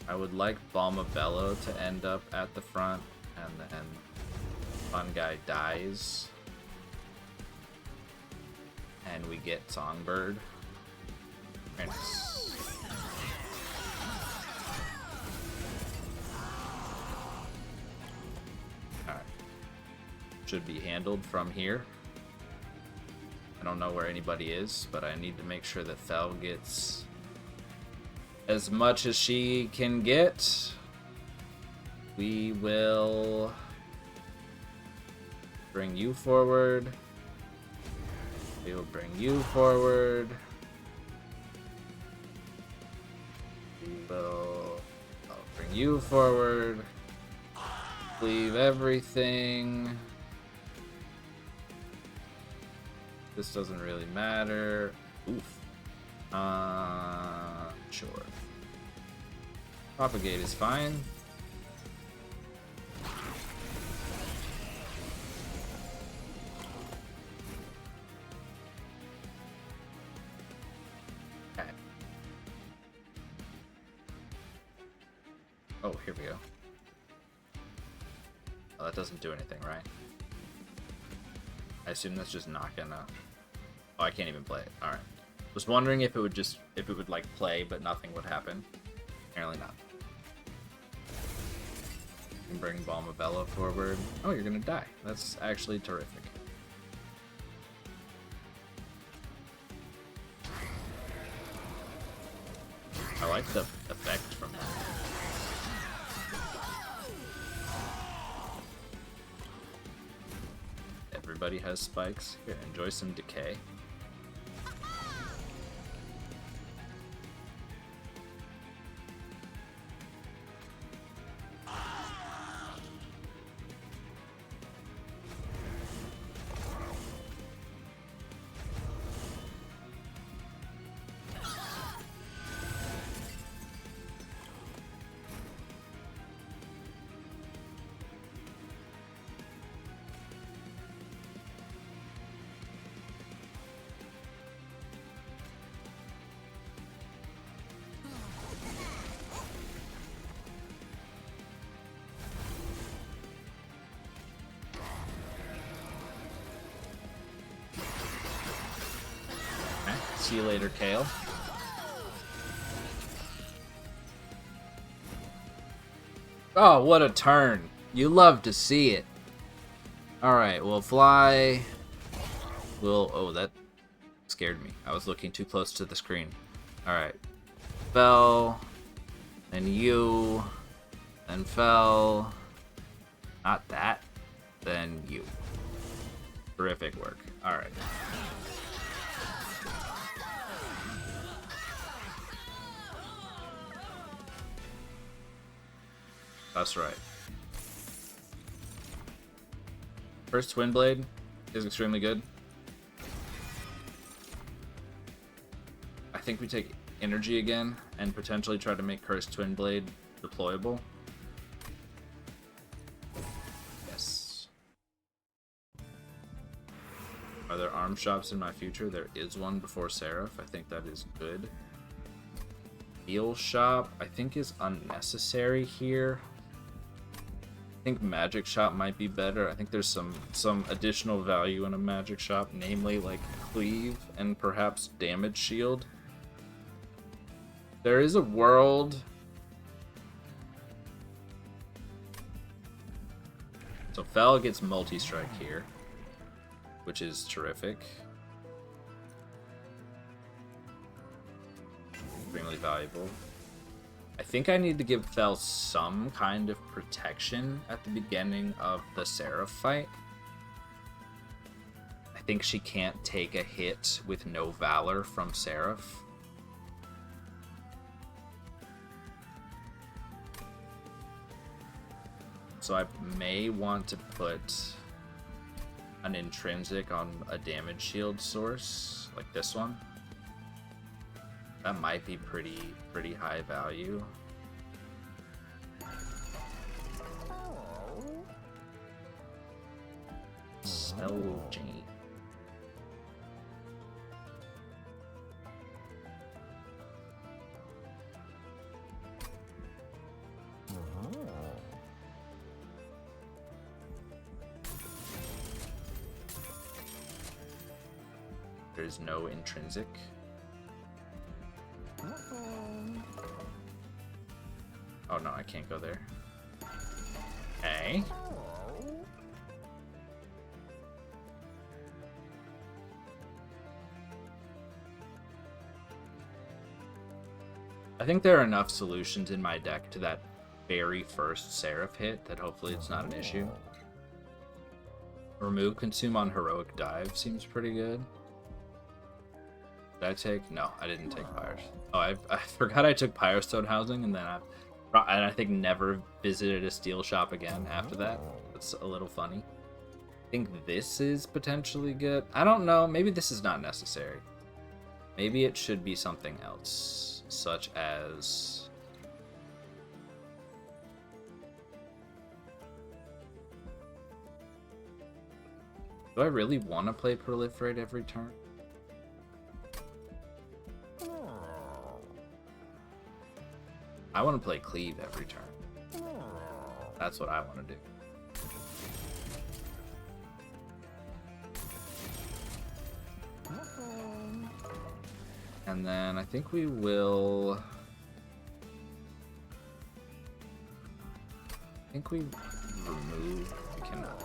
I would like Balmabello to end up at the front, and then Fun Guy dies. And we get Songbird. Nice. Alright. Should be handled from here. I don't know where anybody is, but I need to make sure that Fel gets as much as she can get. We will bring you forward. We will bring you forward. We will bring you forward. Leave everything. This doesn't really matter. Oof. Sure. Propagate is fine. Okay. Oh, here we go. Oh, that doesn't do anything, right? I assume that's just not gonna... Oh, I can't even play it. Alright. Was wondering if it would like play, but nothing would happen. Apparently not. You can bring Balmabello forward. Oh, you're gonna die. That's actually terrific. I like the effect from that. Everybody has spikes. Here, enjoy some decay. See you later, Kale. Oh, what a turn. You love to see it. Alright, we'll fly. Oh, that scared me. I was looking too close to the screen. Alright. Fel. Then you. Then Fel. Not that. Then you. Terrific work. Alright. That's right. First Twin Blade is extremely good. I think we take energy again and potentially try to make Cursed Twin Blade deployable. Yes. Are there arm shops in my future? There is one before Seraph. I think that is good. Heal shop, I think, is unnecessary here. I think magic shop might be better. I think there's some additional value in a magic shop, namely like cleave and perhaps damage shield. There is a world So Fel gets multi-strike here, which is terrific. Extremely valuable. I think I need to give Fel some kind of protection at the beginning of the Seraph fight. I think she can't take a hit with no Valor from Seraph. So I may want to put an intrinsic on a damage shield source, like this one. That might be pretty high value. Spellchain. There's no intrinsic. Oh no, I can't go there. Okay. I think there are enough solutions in my deck to that very first Seraph hit that hopefully it's not an issue. Remove consume on Heroic Dive seems pretty good. Did I take? No, I didn't take Pyres. Oh, I forgot I took Pyrostone Housing, and then I think never visited a steel shop again after that. That's a little funny. I think this is potentially good. I don't know. Maybe this is not necessary. Maybe it should be something else, such as... Do I really want to play Proliferate every turn? I want to play Cleave every turn. That's what I want to do. And then I think we will... I think we remove... We cannot.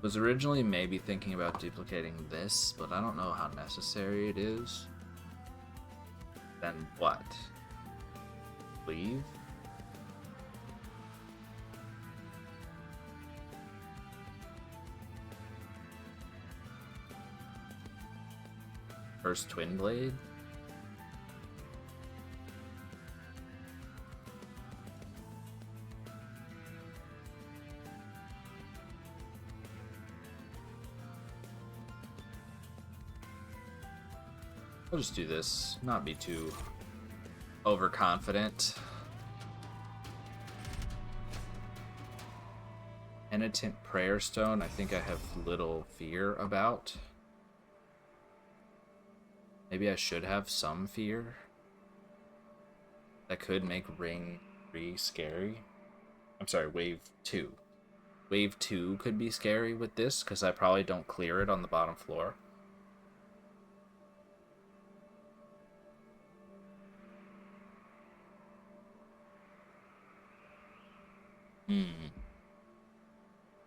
Was originally maybe thinking about duplicating this, but I don't know how necessary it is. Then what? Leave? First Twin Blade? I'll just do this, not be too overconfident. Penitent Prayer Stone, I think I have little fear about. Maybe I should have some fear. That could make Ring 3 scary. I'm sorry, Wave 2. Wave 2 could be scary with this, because I probably don't clear it on the bottom floor.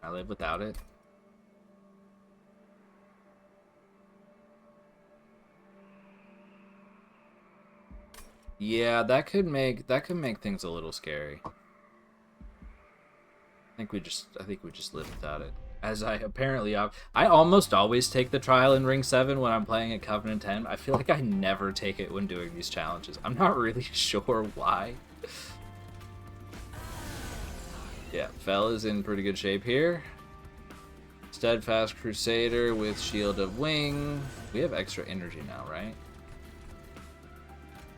I live without it. Yeah, that could make things a little scary. I think we just live without it. As I apparently I almost always take the trial in Ring 7 when I'm playing at Covenant 10. I feel like I never take it when doing these challenges. I'm not really sure why. Yeah, Fel is in pretty good shape here. Steadfast Crusader with Shield of Wing. We have extra energy now, right?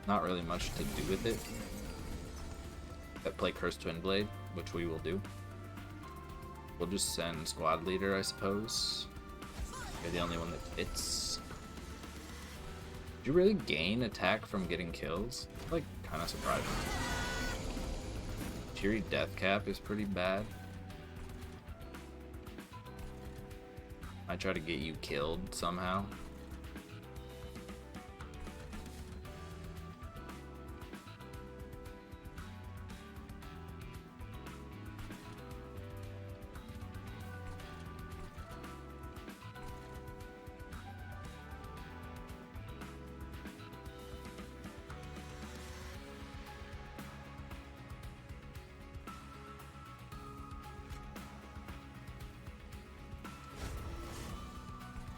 Not really much to do with it. But play Cursed Twin Blade, which we will do. We'll just send Squad Leader, I suppose. You're the only one that fits. you really gain attack from getting kills? Like, kind of surprising. Cheery death cap is pretty bad. I try to get you killed somehow.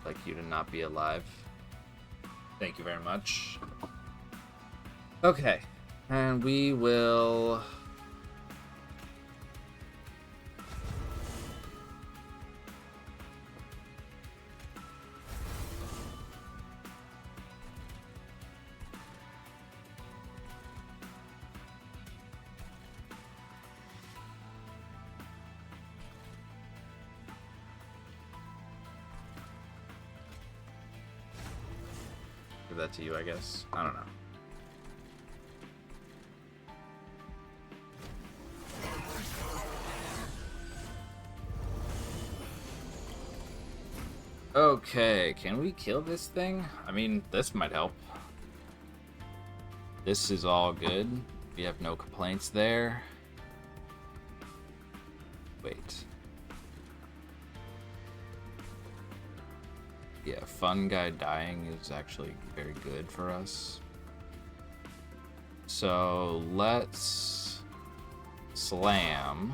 Like you to not be alive. Thank you very much. Okay, and we will... give that to you, I guess. I don't know. Okay, can we kill this thing? I mean, this might help. This is all good. We have no complaints there. Wait. Yeah, fun guy dying is actually very good for us. So let's slam.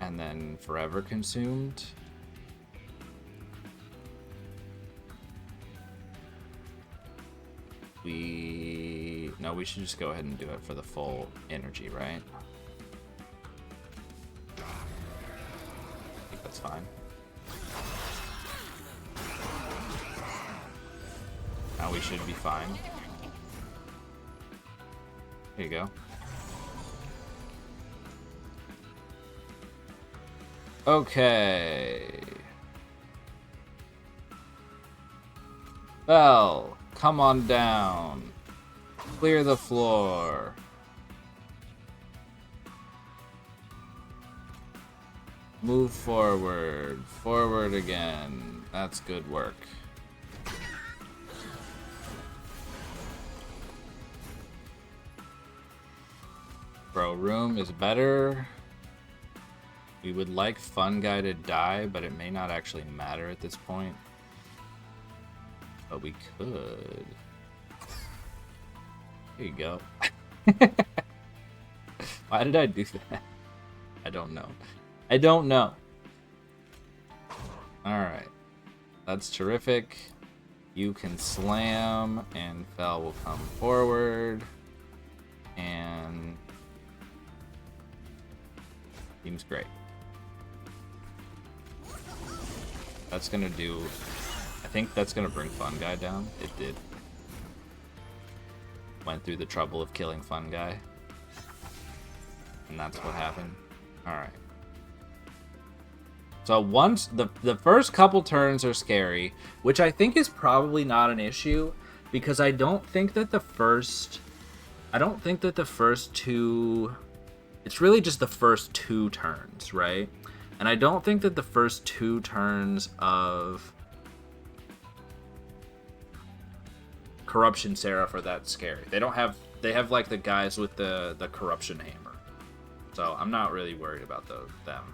And then forever consumed. No, we should just go ahead and do it for the full energy, right? I think that's fine. Now we should be fine. There you go. Okay. Bell, come on down. Clear the floor. Move forward. Forward again. That's good work. Bro, room is better. We would like Fun Guy to die, but it may not actually matter at this point. But we could. There you go. Why did I do that? I don't know. I don't know. Alright. That's terrific. You can slam, and Fel will come forward. And... seems great. That's gonna do... I think that's gonna bring Fun Guy down. It did. Went through the trouble of killing Fun Guy. And that's what happened. Alright. So once... The first couple turns are scary, which I think is probably not an issue, because I don't think that the first... I don't think that the first two... It's really just the first two turns, right? And I don't think that the first two turns of Corruption Seraph are that scary. They don't have... They have, like, the guys with the Corruption Hammer. So I'm not really worried about them.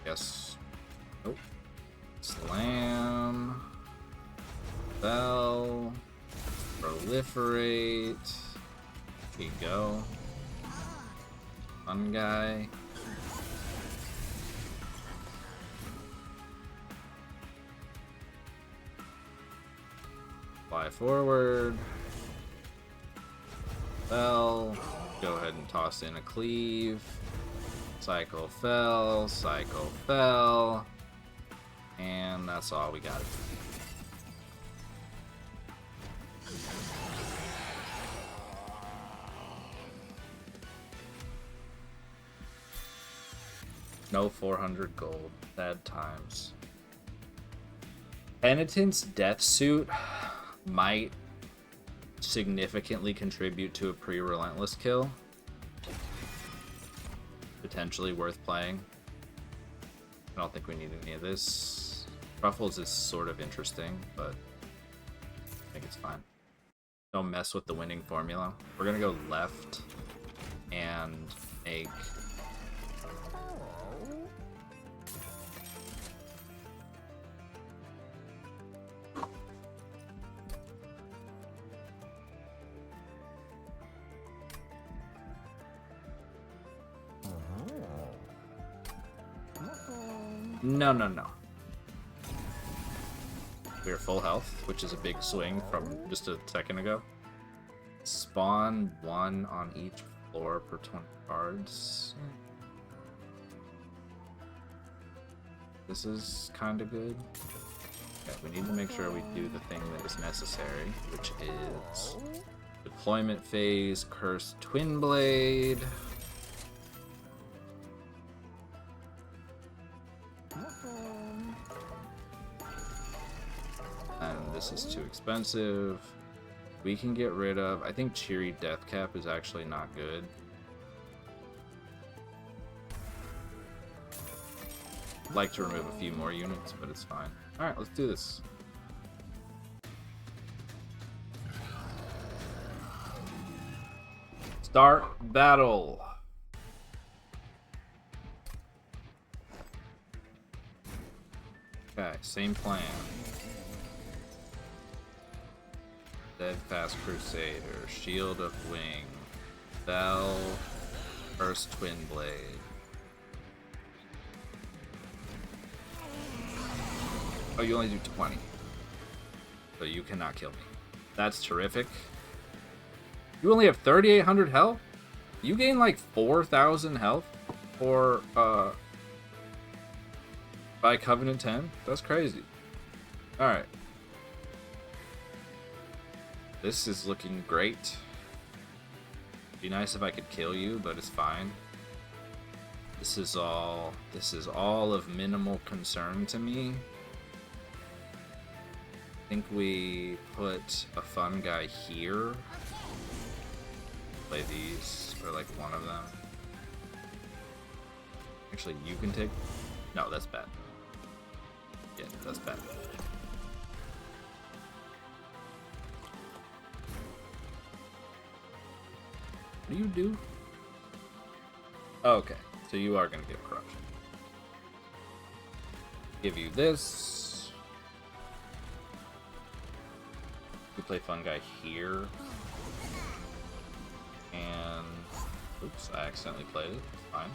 Yes. Nope. Slam. Bell. Proliferate. Here you go. Fun Guy. Fly forward. Bell. Go ahead and toss in a cleave. Cycle Fel, Cycle Fel. And that's all we got. No 400 gold. Bad times. Penitent's death suit might significantly contribute to a pre-relentless kill. Potentially worth playing. I don't think we need any of this. Ruffles is sort of interesting, but I think it's fine. Don't mess with the winning formula. We're gonna go left and make No. We're full health, which is a big swing from just a second ago. Spawn 1 on each floor per 20 cards. This is kind of good. Okay, we need to make sure we do the thing that is necessary, which is deployment phase, Cursed Twin Blade. And this is too expensive. We can get rid of... I think Cheery Deathcap is actually not good. I'd like to remove a few more units, but it's fine. Alright, let's do this. Start battle. Okay, same plan. Steadfast Crusader, Shield of Wing, Bell, First Twin Blade. Oh, you only do 20. So you cannot kill me. That's terrific. You only have 3,800 health? You gain like 4,000 health for, by Covenant 10? That's crazy. Alright. This is looking great. Be nice if I could kill you, but it's fine. This is all of minimal concern to me. I think we put a fun guy here. Play these, or like one of them. Actually, you can take... No, that's bad. Yeah, that's bad. What do you do? Oh, okay, so you are going to give corruption. Give you this. We play fun guy here. And... Oops, I accidentally played it. It's fine.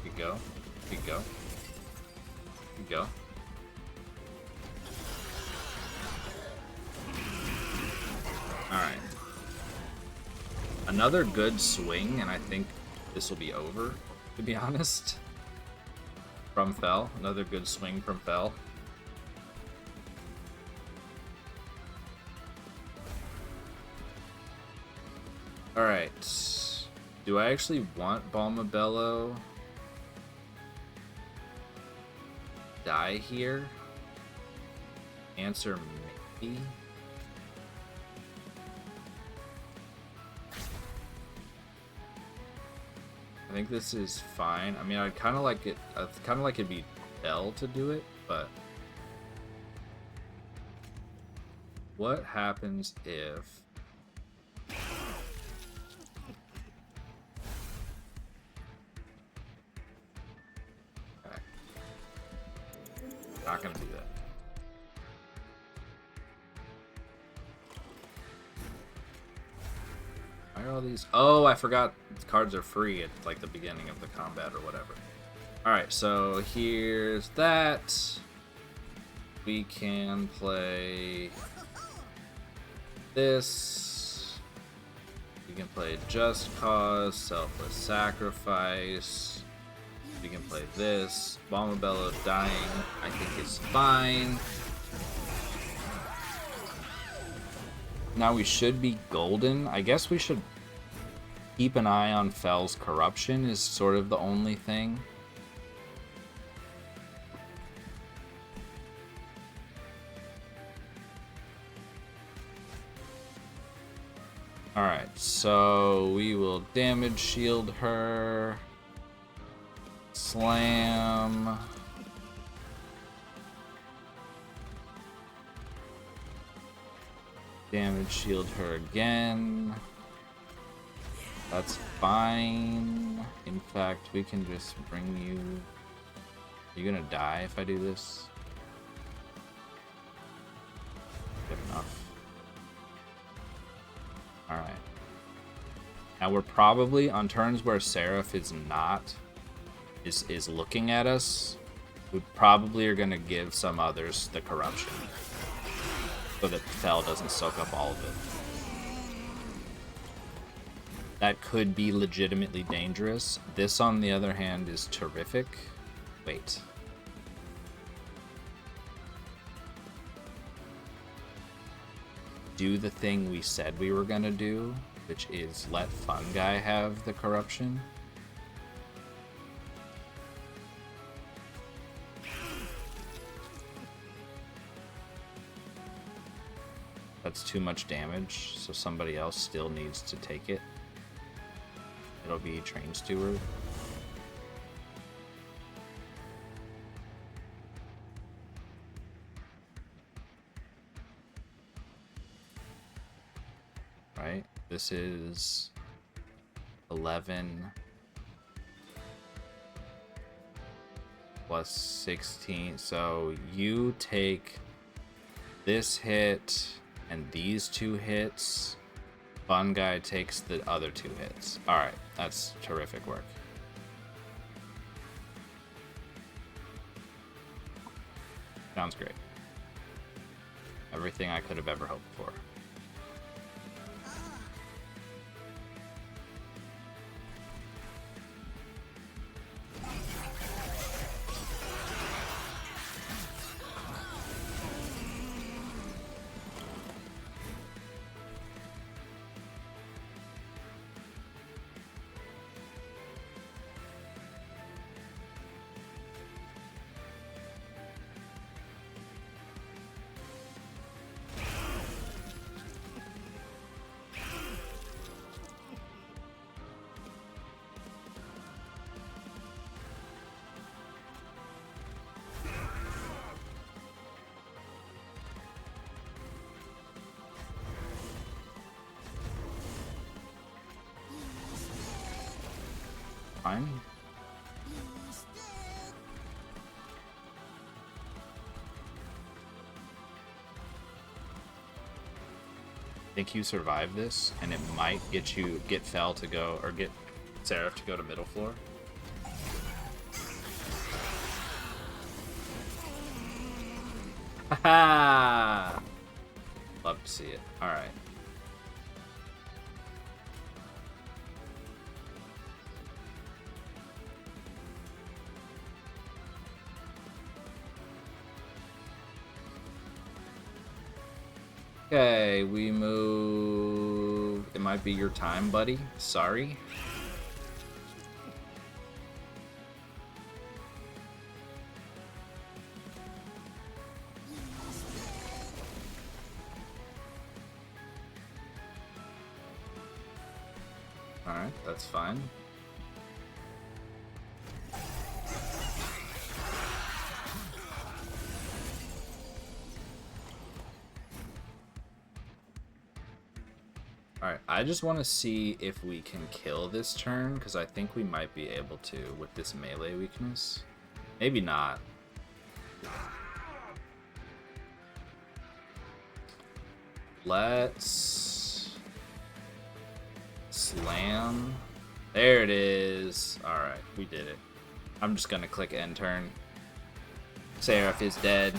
Here you go. Here you go. Here you go. Alright. Another good swing, and I think this will be over, to be honest. From Fel. Another good swing from Fel. Alright. Do I actually want Balmabello? Die here? Answer maybe. I think this is fine. I mean, I'd kind of like it. I'd kind of like it'd be Bell to do it, but what happens if? Okay. Not gonna do that. Why are all these? Oh, I forgot. Cards are free at like the beginning of the combat or whatever. Alright, so here's that. We can play this. We can play Just Cause, Selfless Sacrifice. We can play this. Bombabella dying, I think, is fine. Now we should be golden. I guess we should keep an eye on Fel's corruption is sort of the only thing. Alright, so we will damage shield her. Slam. Damage shield her again. That's fine. In fact, we can just bring you... Are you gonna die if I do this? Good enough. Alright. Now we're probably on turns where Seraph is not... is looking at us. We probably are gonna give some others the corruption. So that Fel doesn't soak up all of it. That could be legitimately dangerous. This, on the other hand, is terrific. Wait. Do the thing we said we were gonna do, which is let Fun Guy have the corruption. That's too much damage, so somebody else still needs to take it. It'll be Train Steward. Right? This is 11 plus 16. So you take this hit and these 2 hits. Fun Guy takes the other 2 hits. Alright, that's terrific work. Sounds great. Everything I could have ever hoped for. Fine. I think you survive this, and it might get Fel to go, or get Seraph to go to middle floor. Haha! Love to see it. Alright. Okay, we move... It might be your time, buddy. Sorry. Alright, that's fine. Alright, I just want to see if we can kill this turn, because I think we might be able to with this melee weakness. Maybe not. Let's... slam. There it is. Alright, we did it. I'm just going to click end turn. Seraph is dead.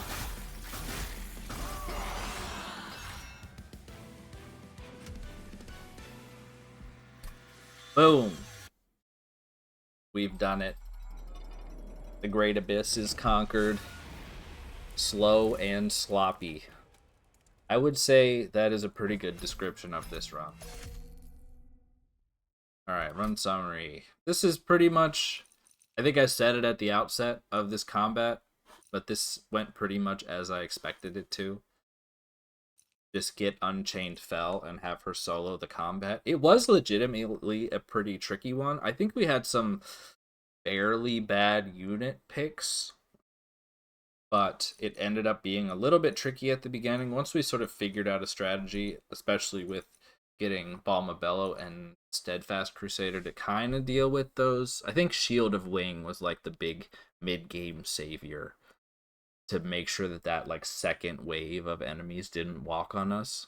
Boom. We've done it. The Great Abyss is conquered. Slow and sloppy. I would say that is a pretty good description of this run. Alright, run summary. This is pretty much... I think I said it at the outset of this combat, but this went pretty much as I expected it to. Just get Unchained Fel and have her solo the combat. It was legitimately a pretty tricky one. I think we had some fairly bad unit picks, but it ended up being a little bit tricky at the beginning. Once we sort of figured out a strategy, especially with getting Balma Bello and Steadfast Crusader to kind of deal with those. I think Shield of Wing was like the big mid-game savior to make sure that that like second wave of enemies didn't walk on us.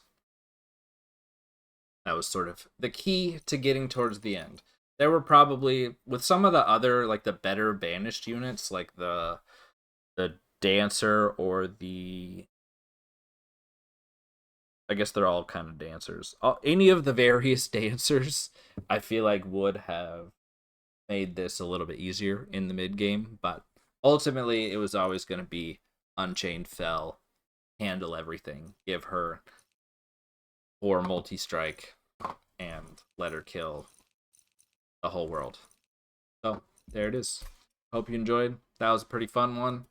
That was sort of the key to getting towards the end. There were probably, with some of the other like the better banished units, like the Dancer or the, I guess they're all kind of dancers. Any of the various dancers, I feel like would have made this a little bit easier in the mid game, but ultimately it was always going to be Unchained Fel, handle everything, give her 4 multi-strike, and let her kill the whole world. So there it is. Hope you enjoyed. That was a pretty fun one.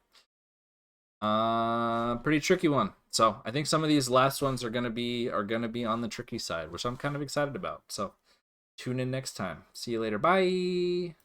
Pretty tricky one. So I think some of these last ones are gonna be on the tricky side, which I'm kind of excited about. So tune in next time. See you later. Bye.